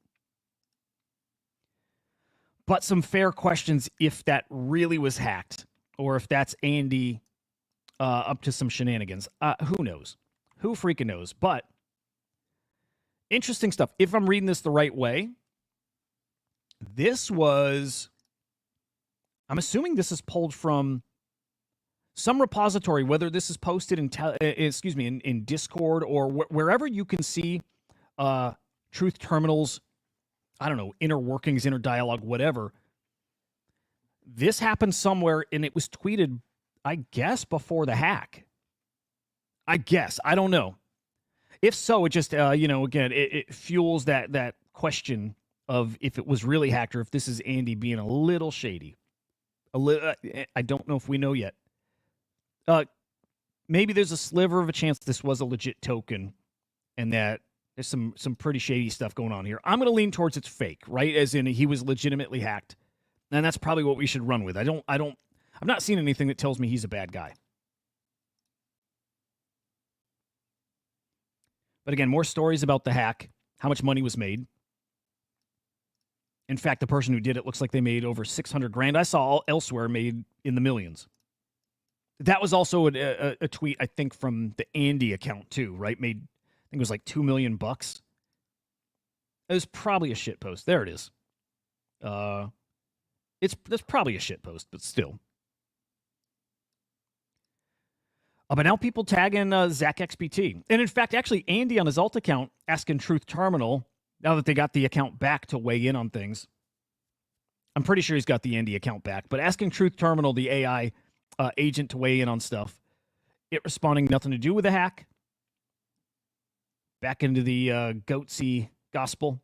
But some fair questions if that really was hacked, or if that's Andy up to some shenanigans. Who knows? Who freaking knows? But interesting stuff. If I'm reading this the right way, this was, I'm assuming this is pulled from some repository, whether this is posted in Discord or wherever you can see Truth Terminal's, I don't know, inner workings, inner dialogue, whatever. This happened somewhere, and it was tweeted, I guess, before the hack. I guess. I don't know. If so, it just, again, it fuels that question of if it was really hacked or if this is Andy being a little shady. I don't know if we know yet. Maybe there's a sliver of a chance this was a legit token and that there's some pretty shady stuff going on here. I'm going to lean towards it's fake, right? As in he was legitimately hacked. And that's probably what we should run with. I've not seen anything that tells me he's a bad guy. But again, more stories about the hack, how much money was made. In fact, the person who did it looks like they made over 600 grand. I saw elsewhere made in the millions. That was also a tweet, I think, from the Andy account too, right? Made, I think it was like $2 million. It was probably a shit post. There it is. That's probably a shit post, but still. But now people tagging Zach XBT. And in fact, actually, Andy on his alt account asking Truth Terminal, now that they got the account back, to weigh in on things. I'm pretty sure he's got the Andy account back, but asking Truth Terminal, the AI agent, to weigh in on stuff. It responding nothing to do with the hack. Back into the goatsy gospel.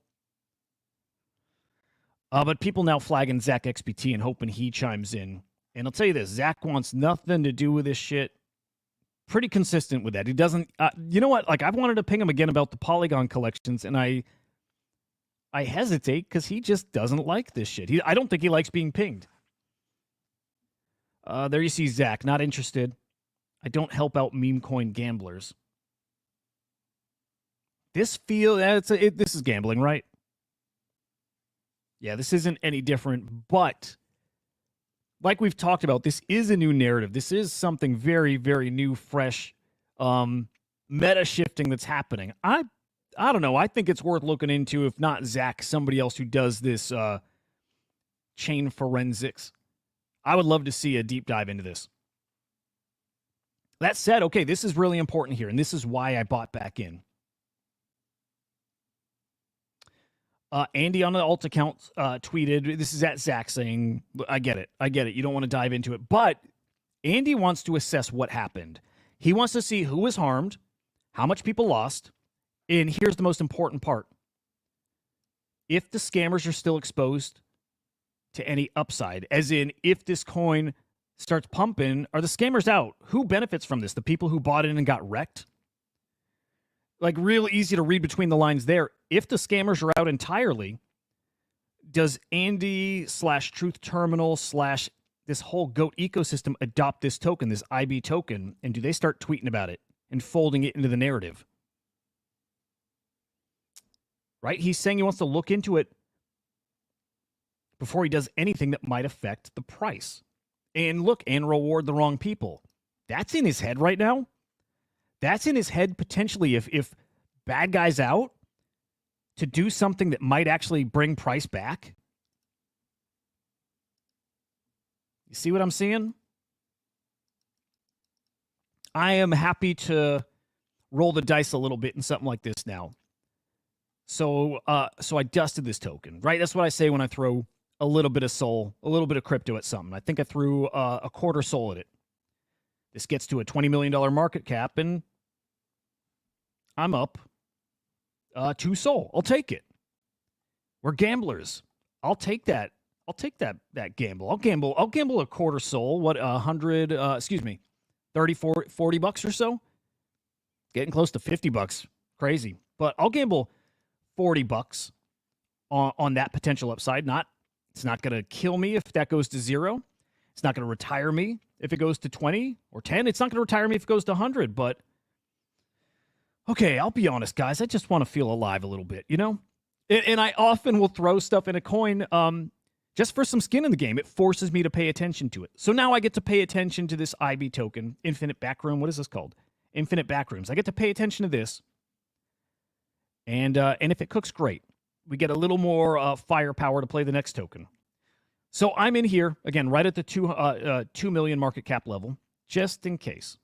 But people now flagging Zach XBT and hoping he chimes in. And I'll tell you this, Zach wants nothing to do with this shit. Pretty consistent with that. He doesn't, you know what? Like, I've wanted to ping him again about the Polygon collections, and I hesitate because he just doesn't like this shit. I don't think he likes being pinged. There you see Zach, not interested. I don't help out Memecoin gamblers. This is gambling, right? Yeah, this isn't any different, but like we've talked about, this is a new narrative. This is something very, very new, fresh, meta shifting that's happening. I don't know. I think it's worth looking into, if not Zach, somebody else who does this chain forensics. I would love to see a deep dive into this. That said, okay, this is really important here, and this is why I bought back in. Andy on the alt account tweeted, this is at Zach saying, I get it. You don't want to dive into it. But Andy wants to assess what happened. He wants to see who was harmed, how much people lost, and here's the most important part. If the scammers are still exposed to any upside, as in if this coin starts pumping, are the scammers out? Who benefits from this? The people who bought in and got wrecked? Like, real easy to read between the lines there. If the scammers are out entirely, does Andy / Truth Terminal / this whole GOAT ecosystem adopt this token, this IB token, and do they start tweeting about it and folding it into the narrative? Right? He's saying he wants to look into it before he does anything that might affect the price. And look, and reward the wrong people. That's in his head right now. That's in his head potentially if bad guys out to do something that might actually bring price back. You see what I'm seeing? I am happy to roll the dice a little bit in something like this now. So I dusted this token, right? That's what I say when I throw a little bit of soul, a little bit of crypto at something. I think I threw a quarter soul at it. This gets to a $20 million market cap, and I'm up 2 soul. I'll take it. We're gamblers. I'll take that. I'll take that gamble. I'll gamble a quarter soul. What, 100, 30, 40 bucks or so? Getting close to 50 bucks. Crazy. But I'll gamble 40 bucks on that potential upside. It's not going to kill me if that goes to 0. It's not going to retire me if it goes to 20 or 10. It's not going to retire me if it goes to 100. But, okay, I'll be honest, guys. I just want to feel alive a little bit, you know? And I often will throw stuff in a coin just for some skin in the game. It forces me to pay attention to it. So now I get to pay attention to this IB token, Infinite Backroom. What is this called? Infinite Backrooms. I get to pay attention to this. And if it cooks, great. We get a little more firepower to play the next token. So I'm in here, again, right at the 2 million market cap level, just in case.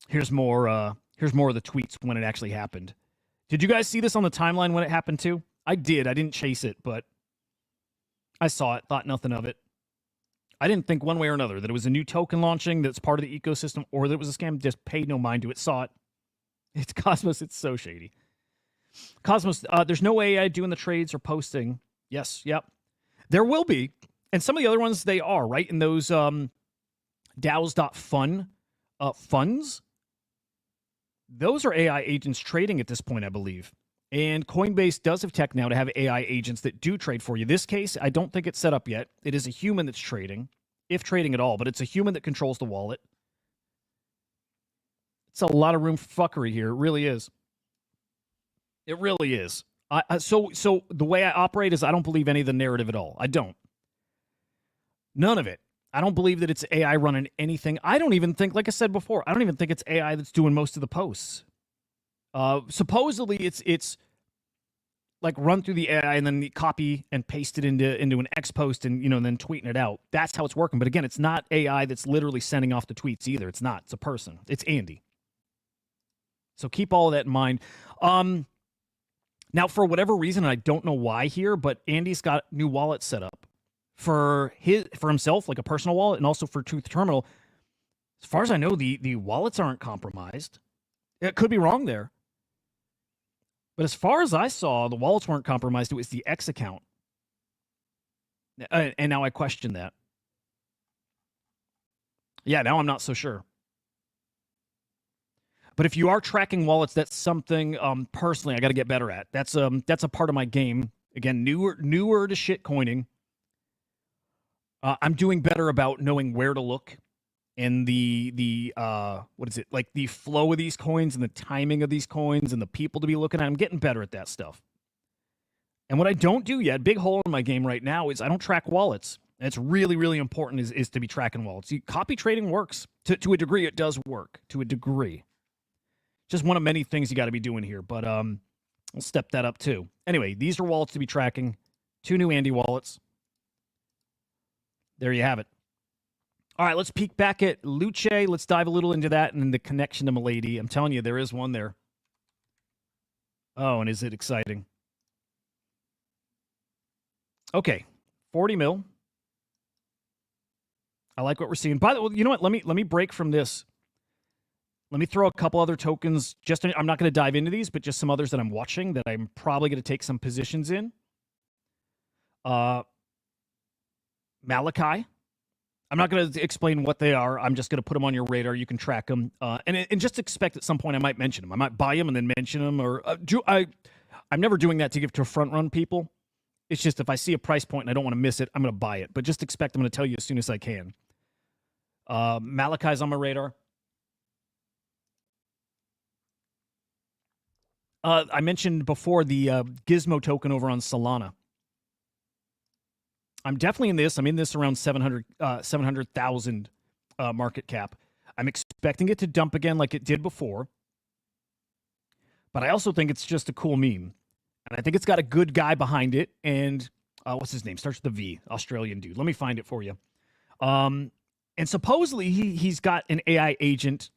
Here's more of the tweets when it actually happened. Did you guys see this on the timeline when it happened too? I did. I didn't chase it, but I saw it, thought nothing of it. I didn't think one way or another that it was a new token launching that's part of the ecosystem or that it was a scam. Just paid no mind to it, saw it. It's Cosmos. It's so shady. Cosmos, there's no AI doing the trades or posting. Yes, yep. There will be. And some of the other ones, they are, right? In those DAOs.fun funds, those are AI agents trading at this point, I believe. And Coinbase does have tech now to have AI agents that do trade for you. This case, I don't think it's set up yet. It is a human that's trading, if trading at all, but it's a human that controls the wallet. It's a lot of room for fuckery here. It really is. It really is. So the way I operate is I don't believe any of the narrative at all. I don't. None of it. I don't believe that it's AI running anything. I don't even think, like I said before, I don't even think it's AI that's doing most of the posts. Supposedly it's like run through the AI and then copy and paste it into an X post and, and then tweeting it out. That's how it's working. But again, it's not AI that's literally sending off the tweets either. It's not. It's a person. It's Andy. So keep all of that in mind. Now, for whatever reason, and I don't know why here, but Andy's got new wallets set up for himself, like a personal wallet, and also for Truth Terminal. As far as I know, the wallets aren't compromised. It could be wrong there. But as far as I saw, the wallets weren't compromised. It was the X account. And now I question that. Yeah, now I'm not so sure. But if you are tracking wallets, that's something personally I got to get better at. That's a part of my game. Again, newer to shit coining. I'm doing better about knowing where to look and the what is it, like the flow of these coins and the timing of these coins and the people to be looking at. I'm getting better at that stuff. And what I don't do yet, big hole in my game right now, is I don't track wallets. And it's really, really important is to be tracking wallets. Copy trading works. To a degree, it does work. To a degree. Just one of many things you got to be doing here, but I'll step that up too. Anyway, these are wallets to be tracking. 2 new Andy wallets. There you have it. All right, let's peek back at Luce. Let's dive a little into that and the connection to Milady. I'm telling you, there is one there. Oh, and is it exciting? Okay, 40 mil. I like what we're seeing. By the way, you know what? Let me break from this. Let me throw a couple other tokens. I'm not going to dive into these, but just some others that I'm watching that I'm probably going to take some positions in. Malachi. I'm not going to explain what they are. I'm just going to put them on your radar. You can track them, and just expect at some point I might mention them. I might buy them and then mention them, or I'm never doing that to give to front run people. It's just if I see a price point and I don't want to miss it, I'm going to buy it. But just expect I'm going to tell you as soon as I can. Malachi's on my radar. I mentioned before the Gizmo token over on Solana. I'm definitely in this. I'm in this around 700,000 market cap. I'm expecting it to dump again like it did before. But I also think it's just a cool meme. And I think it's got a good guy behind it. And what's his name? Starts with a V. Australian dude. Let me find it for you. And supposedly he's got an AI agent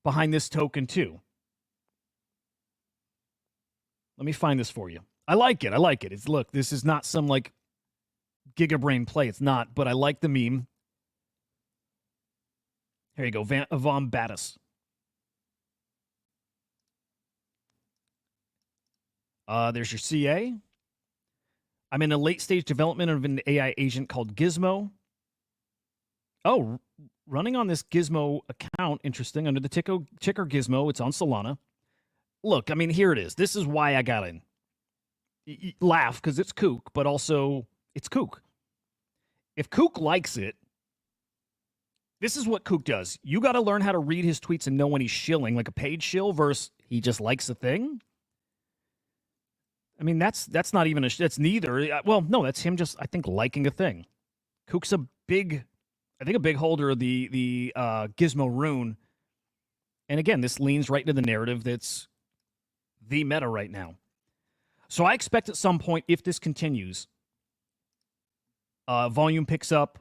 behind this token too. Let me find this for you. I like it. I like it. Look, this is not some like Gigabrain play. It's not, but I like the meme. Here you go. Von Battis. There's your CA. I'm in a late stage development of an AI agent called Gizmo. Oh, running on this Gizmo account. Interesting. Under the ticker Gizmo. It's on Solana. Look, I mean, here it is. This is why I got in. Laugh because it's kook, but also it's kook. If kook likes it, this is what kook does. You got to learn how to read his tweets and know when he's shilling, like a paid shill versus he just likes a thing. I mean, that's not even that's neither. Well, no, that's him just, I think, liking a thing. Kook's a big holder of the Gizmo rune. And again, this leans right into the narrative that's the meta right now. So I expect at some point, if this continues, volume picks up,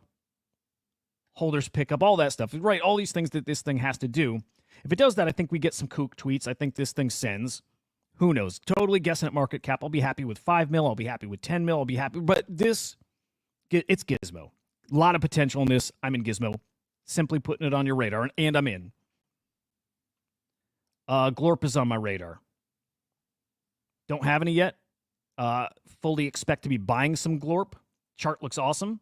holders pick up, all that stuff. Right, all these things that this thing has to do. If it does that, I think we get some kook tweets. I think this thing sends. Who knows? Totally guessing at market cap. I'll be happy with 5 mil. I'll be happy with 10 mil. I'll be happy. But it's Gizmo. A lot of potential in this. I'm in Gizmo. Simply putting it on your radar, and I'm in. Glorp is on my radar. Don't have any yet. Fully expect to be buying some Glorp. Chart looks awesome.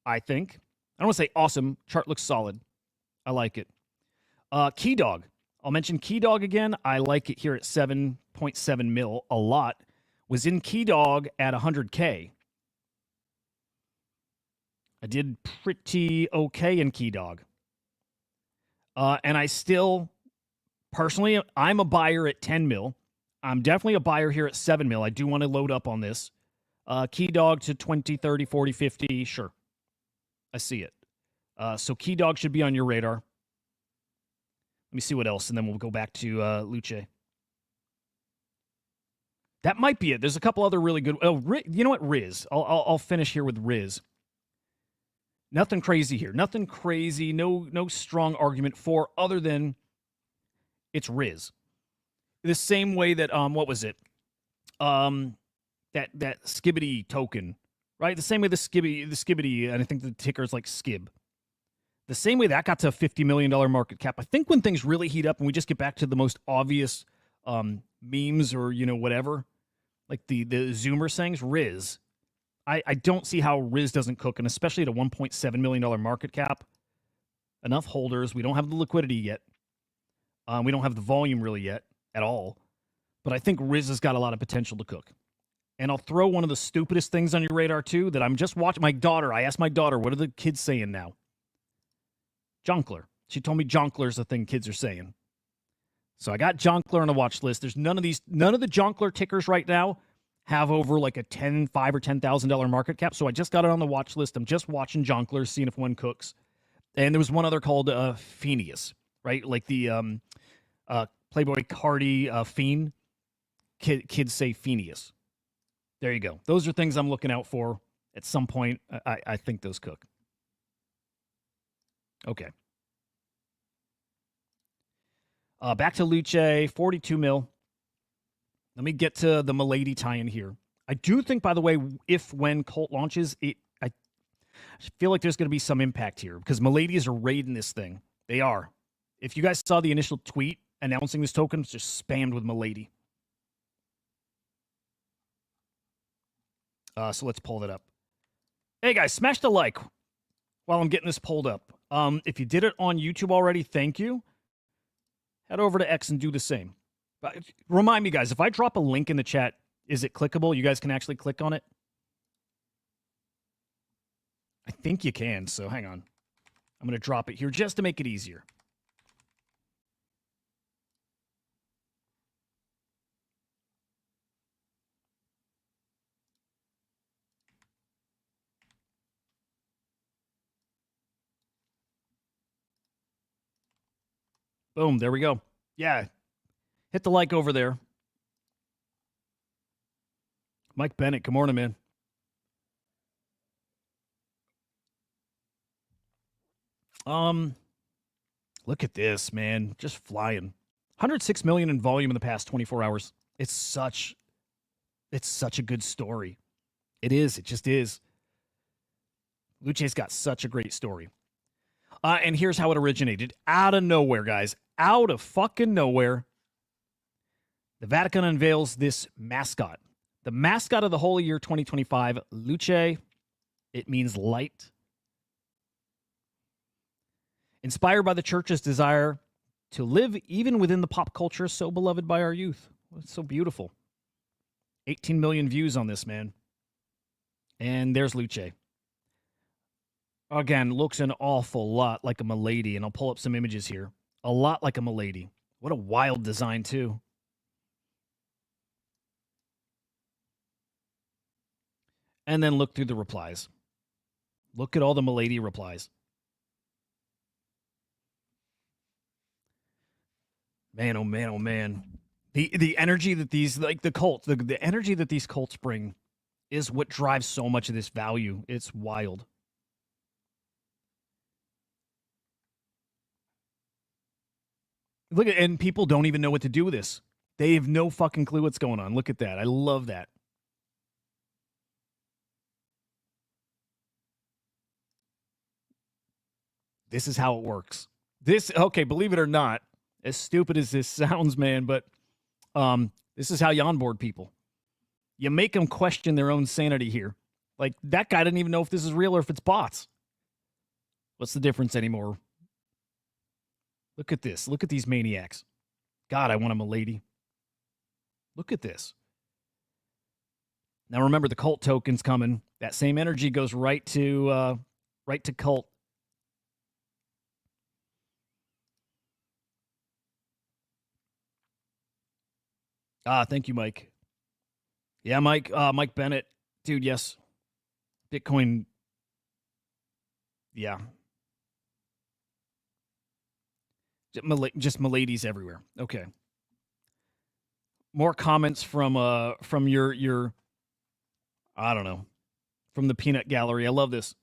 I think. I don't want to say awesome. Chart looks solid. I like it. Key Dog. I'll mention Key Dog again. I like it here at 7.7 mil a lot. Was in Key Dog at 100K. I did pretty okay in Key Dog. And I still, personally, I'm a buyer at 10 mil. I'm definitely a buyer here at 7 mil. I do want to load up on this. Key Dog to 20, 30, 40, 50. Sure. I see it. So Key Dog should be on your radar. Let me see what else, and then we'll go back to Luce. That might be it. There's a couple other really good. Oh, you know what? Riz. I'll finish here with Riz. Nothing crazy here. Nothing crazy. No strong argument for other than it's Riz. The same way that what was it? That Skibbity token, right? The same way the Skibbity, and I think the ticker is like Skib. The same way that got to a $50 million market cap. I think when things really heat up and we just get back to the most obvious memes or, whatever, like the Zoomer sayings, Riz. I don't see how Riz doesn't cook, and especially at a $1.7 million market cap. Enough holders. We don't have the liquidity yet. We don't have the volume really yet at all. But I think Riz has got a lot of potential to cook. And I'll throw one of the stupidest things on your radar, too, that I'm just watching. I asked my daughter, what are the kids saying now? Jonkler. She told me Jonkler is the thing kids are saying. So I got Jonkler on the watch list. There's none of the Jonkler tickers right now have over like a $5,000 or $10,000 market cap. So I just got it on the watch list. I'm just watching Jonkler, seeing if one cooks. And there was one other called Phineas, right? Like the Playboy Cardi Fiend. Kids say Phineas. There you go. Those are things I'm looking out for. At some point, I think those cook. Okay. Back to Luce, 42 mil. Let me get to the Milady tie-in here. I do think, by the way, when Cult launches, I feel like there's going to be some impact here because Miladies are raiding this thing. They are. If you guys saw the initial tweet announcing this token, it's just spammed with Milady. So let's pull that up. Hey, guys, smash the like while I'm getting this pulled up. If you did it on YouTube already, thank you. Head over to X and do the same. But remind me, guys, if I drop a link in the chat, is it clickable? You guys can actually click on it? I think you can, so hang on. I'm going to drop it here just to make it easier. Boom, there we go. Yeah, hit the like over there. Mike Bennett, good morning, man. Look at this, man. Just flying. 106 million in volume in the past 24 hours. It's such a good story. It is. It just is. Luce's got such a great story. And here's how it originated. Out of nowhere, guys. Out of fucking nowhere. The Vatican unveils this mascot. The mascot of the holy year 2025, Luce. It means light. Inspired by the church's desire to live even within the pop culture so beloved by our youth. It's so beautiful. 18 million views on this, man. And there's Luce. Again, looks an awful lot like a Milady, and I'll pull up some images here. A lot like a Milady. What a wild design, too. And then look through the replies. Look at all the Milady replies. Man, oh man, oh man. The energy that these, like the cults, the energy that these cults bring is what drives so much of this value. It's wild. Look at, and people don't even know what to do with this. They have no fucking clue what's going on. Look at that. I love that. This is how it works. This, okay, believe it or not, as stupid as this sounds, man, but this is how you onboard people. You make them question their own sanity here. Like, that guy didn't even know if this is real or if it's bots. What's the difference anymore? Look at this. Look at these maniacs. God, I want a Milady. Look at this. Now remember, the cult token's coming. That same energy goes right to cult. Thank you, Mike. Yeah, Mike Bennett. Dude, yes. Bitcoin. Yeah. Just Miladies everywhere. Okay. More comments from your I don't know, from the peanut gallery. I love this.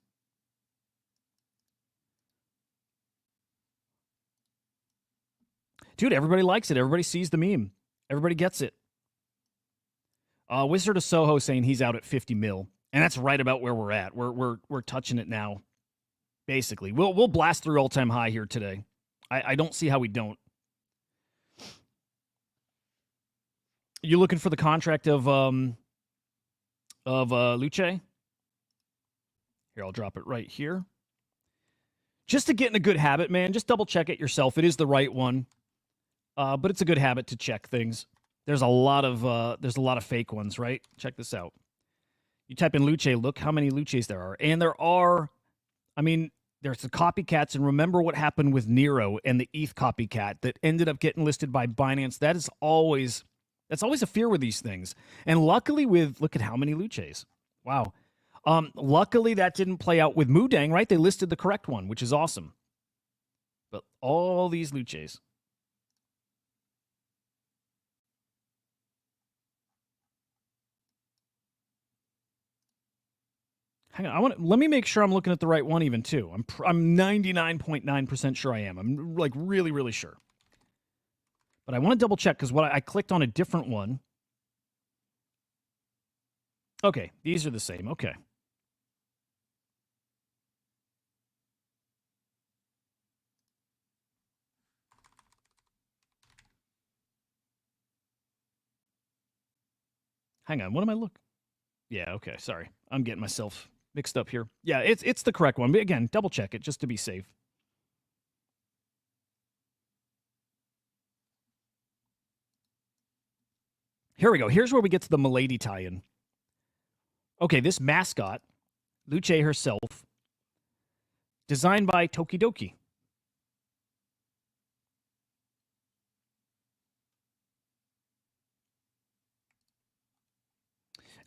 Dude, everybody likes it. Everybody sees the meme. Everybody gets it. Wizard of Soho saying he's out at 50 mil, and that's right about where we're at. We're touching it now. Basically, we'll blast through all-time high here today. I don't see how we don't. You looking for the contract of Luce? Here, I'll drop it right here. Just to get in a good habit, man. Just double check it yourself. It is the right one, but it's a good habit to check things. There's a lot of fake ones, right? Check this out. You type in Luce, look how many Luces there are, and there are. I mean, there's the copycats, and remember what happened with Nero and the ETH copycat that ended up getting listed by Binance. That's always a fear with these things. And luckily look at how many Luces. Wow. Luckily that didn't play out with Mudang, right? They listed the correct one, which is awesome. But all these Luces. Hang on, let me make sure I'm looking at the right one even too. I'm 99.9% sure I am. I'm like really, really sure. But I want to double check because I clicked on a different one. Okay, these are the same. Okay. Hang on, what am I looking? Yeah, okay, sorry. I'm getting myself mixed up here. Yeah, it's the correct one. But again, double check it just to be safe. Here we go. Here's where we get to the Milady tie-in. Okay, this mascot, Luce herself, designed by Tokidoki.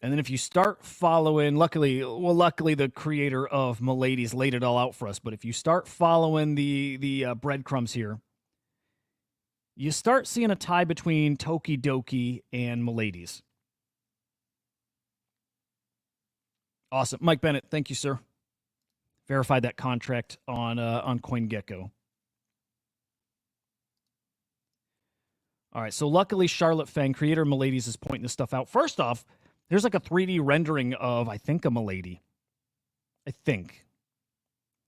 And then if you start following, luckily the creator of Milady's laid it all out for us. But if you start following the breadcrumbs here, you start seeing a tie between Tokidoki and Milady's. Awesome, Mike Bennett, thank you, sir. Verified that contract on CoinGecko. All right, so luckily Charlotte Fang, creator of Milady's, is pointing this stuff out. First off, there's like a 3D rendering of, I think, a Milady. I think.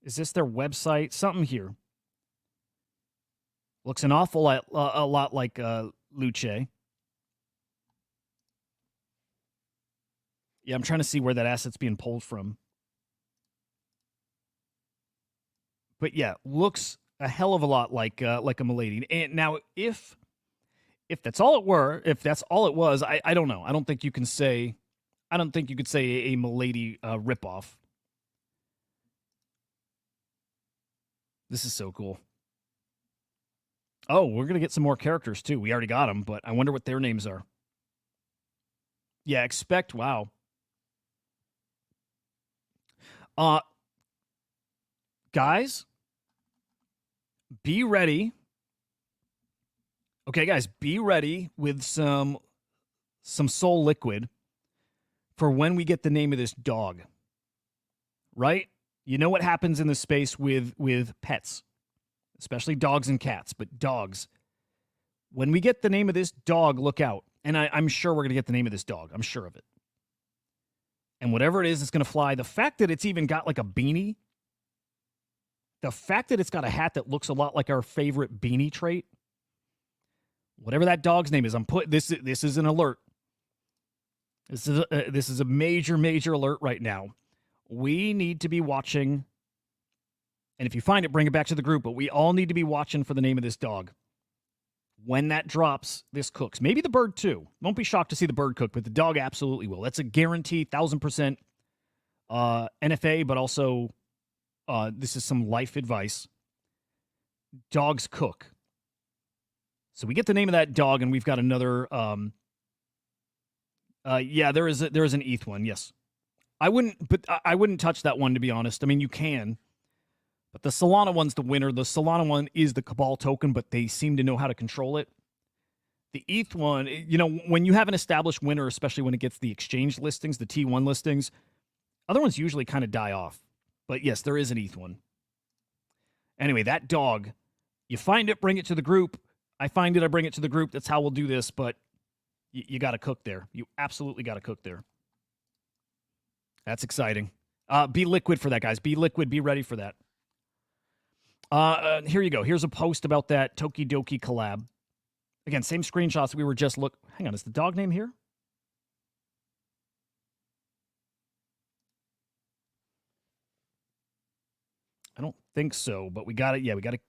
Is this their website? Something here. Looks an awful lot, a lot like Luce. Yeah, I'm trying to see where that asset's being pulled from. But yeah, looks a hell of a lot like a Milady. And now, if that's all it were, if that's all it was, I don't know. I don't think you can say. I don't think you could say a Milady ripoff. This is so cool. Oh, we're gonna get some more characters too. We already got them, but I wonder what their names are. Yeah, expect. Wow. Guys, be ready. Okay, guys, be ready with some soul liquid for when we get the name of this dog. Right? You know what happens in this space with pets, especially dogs and cats, but dogs. When we get the name of this dog, look out. And I'm sure we're going to get the name of this dog. I'm sure of it. And whatever it is, it's going to fly. The fact that it's even got like a beanie, the fact that it's got a hat that looks a lot like our favorite beanie trait, whatever that dog's name is, I'm putting this is an alert. This is a major alert right now. We need to be watching, and if you find it, bring it back to the group, but we all need to be watching for the name of this dog. When that drops, this cooks. Maybe the bird too. Won't be shocked to see the bird cook, but the dog absolutely will. That's a guarantee, 1,000% NFA, but also this is some life advice. Dogs cook. So we get the name of that dog, and we've got another. Yeah, there is an ETH one. Yes, I wouldn't touch that one, to be honest. I mean, you can, but the Solana one's the winner. The Solana one is the Cabal token, but they seem to know how to control it. The ETH one, you know, when you have an established winner, especially when it gets the exchange listings, the T1 listings, other ones usually kind of die off. But yes, there is an ETH one. Anyway, that dog, you find it, bring it to the group. I find it, I bring it to the group. That's how we'll do this, but you got to cook there. You absolutely got to cook there. That's exciting. Be liquid for that, guys. Be liquid. Be ready for that. Here you go. Here's a post about that Tokidoki collab. Again, same screenshots we were just Hang on, is the dog name here? I don't think so, but we got it. Yeah, we got it.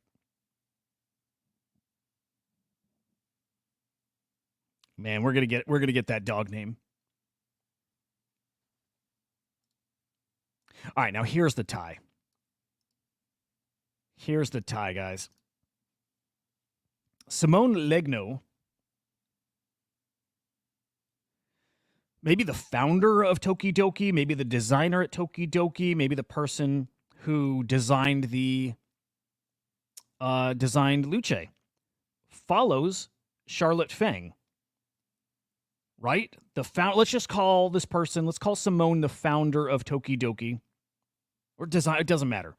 Man, we're gonna get that dog name. All right, now here's the tie. Here's the tie, guys. Simone Legno, maybe the founder of Tokidoki, maybe the designer at Tokidoki, maybe the person who designed designed Luce, follows Charlotte Fang. Right? Let's just call this person, let's call Simone the founder of Tokidoki. Or design, it doesn't matter.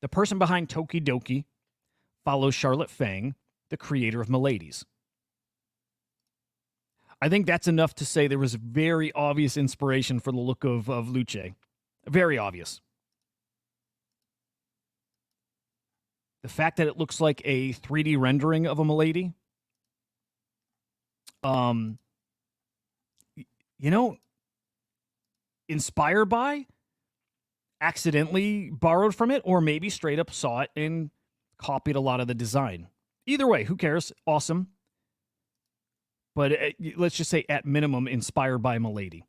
The person behind Tokidoki follows Charlotte Fang. the creator of Milady's. I think that's enough to say there was very obvious inspiration for the look of Luce. Very obvious. The fact that it looks like a 3D rendering of a Milady, inspired by, accidentally borrowed from it, or maybe straight up saw it and copied a lot of the design. Either way, who cares? Awesome. But let's just say, at minimum, inspired by Milady.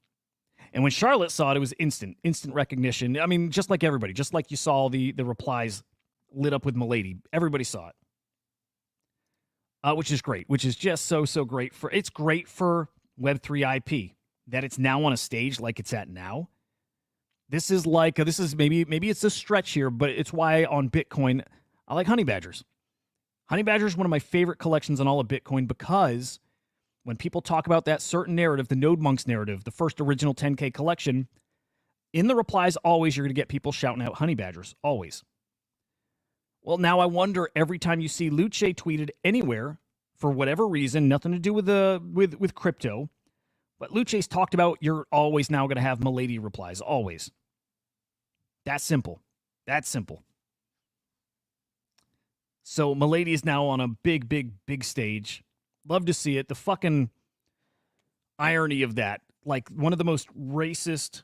And when Charlotte saw it, it was instant recognition. I mean, just like everybody, just like you saw the replies lit up with Milady. Everybody saw it. Which is great, which is just so great. It's great for Web3 IP, that it's now on a stage like it's at now. This is maybe it's a stretch here, but it's why on Bitcoin, I like Honey Badgers. Honey Badger is one of my favorite collections on all of Bitcoin, because when people talk about that certain narrative, the Node Monks narrative, the first original 10K collection, in the replies, always you're going to get people shouting out Honey Badgers. Always. Well, now I wonder, every time you see Luce tweeted anywhere, for whatever reason, nothing to do with crypto, but Luce's talked about, you're always now going to have Milady replies. Always. That's simple. That's simple. So Milady is now on a big stage. Love to see it. The fucking irony of that. Like, one of the most racist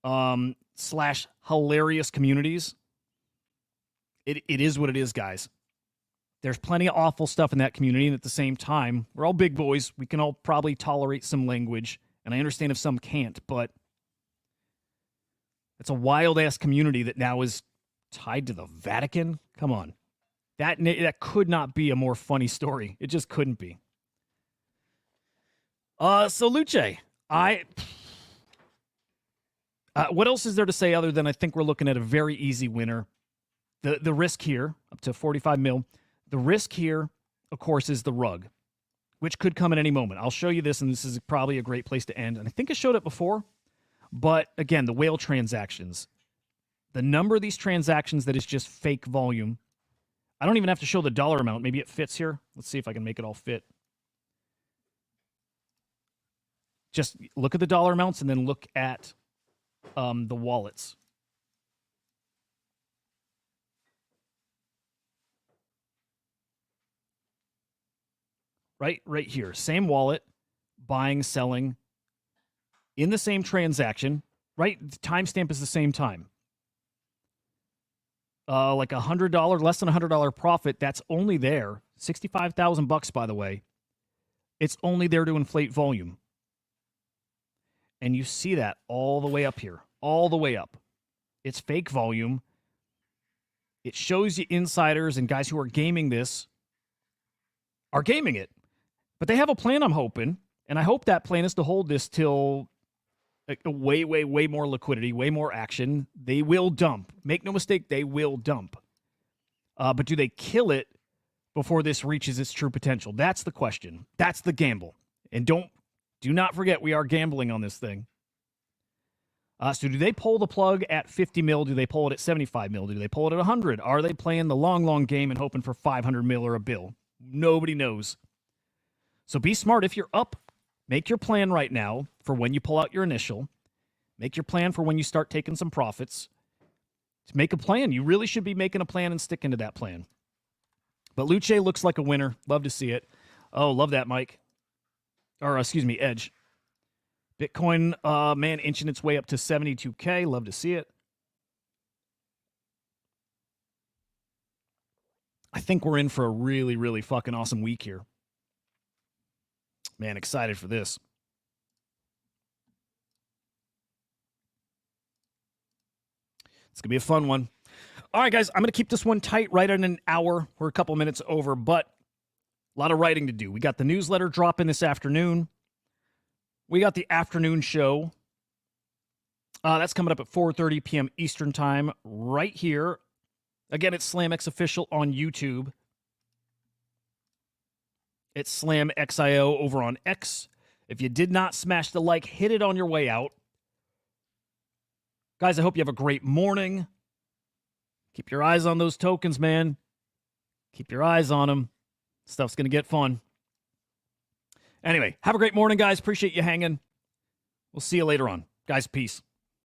/ hilarious communities. It is what it is, guys. There's plenty of awful stuff in that community, and at the same time, we're all big boys. We can all probably tolerate some language, and I understand if some can't, but it's a wild-ass community that now is tied to the Vatican. Come on. That could not be a more funny story. It just couldn't be. So Luce, what else is there to say other than I think we're looking at a very easy winner? The risk here, up to 45 mil, the risk here, of course, is the rug, which could come at any moment. I'll show you this, and this is probably a great place to end. And I think I showed it before, but again, the whale transactions, the number of these transactions that is just fake volume. I don't even have to show the dollar amount. Maybe it fits here. Let's see if I can make it all fit. Just look at the dollar amounts and then look at the wallets. Right here. Same wallet, buying, selling, in the same transaction, right? The timestamp is the same time. Like $100, less than $100 profit. That's only there. $65,000, by the way. It's only there to inflate volume. And you see that all the way up here, all the way up. It's fake volume. It shows you insiders and guys who are gaming this are gaming it. But they have a plan, I'm hoping. And I hope that plan is to hold this till way more liquidity, way more action. They will dump. Make no mistake, they will dump. But do they kill it before this reaches its true potential? That's the question. That's the gamble. And do not forget, we are gambling on this thing. So do they pull the plug at 50 mil? Do they pull it at 75 mil? Do they pull it at 100? Are they playing the long game and hoping for 500 mil or a bill? Nobody knows. So be smart. If you're up, make your plan right now for when you pull out your initial. Make your plan for when you start taking some profits. To make a plan. You really should be making a plan and sticking to that plan. But Luce looks like a winner. Love to see it. Oh, love that, Mike. Or, excuse me, Edge. Bitcoin, man, inching its way up to 72K. Love to see it. I think we're in for a really fucking awesome week here. Man, excited for this. It's going to be a fun one. All right, guys, I'm going to keep this one tight right at an hour. We're a couple minutes over, but a lot of writing to do. We got the newsletter dropping this afternoon. We got the afternoon show. That's coming up at 4:30 p.m. Eastern time right here. Again, it's SlamX Official on YouTube. It's SlamXIO over on X. If you did not smash the like, hit it on your way out. Guys, I hope you have a great morning. Keep your eyes on those tokens, man. Keep your eyes on them. Stuff's going to get fun. Anyway, have a great morning, guys. Appreciate you hanging. We'll see you later on. Guys, peace.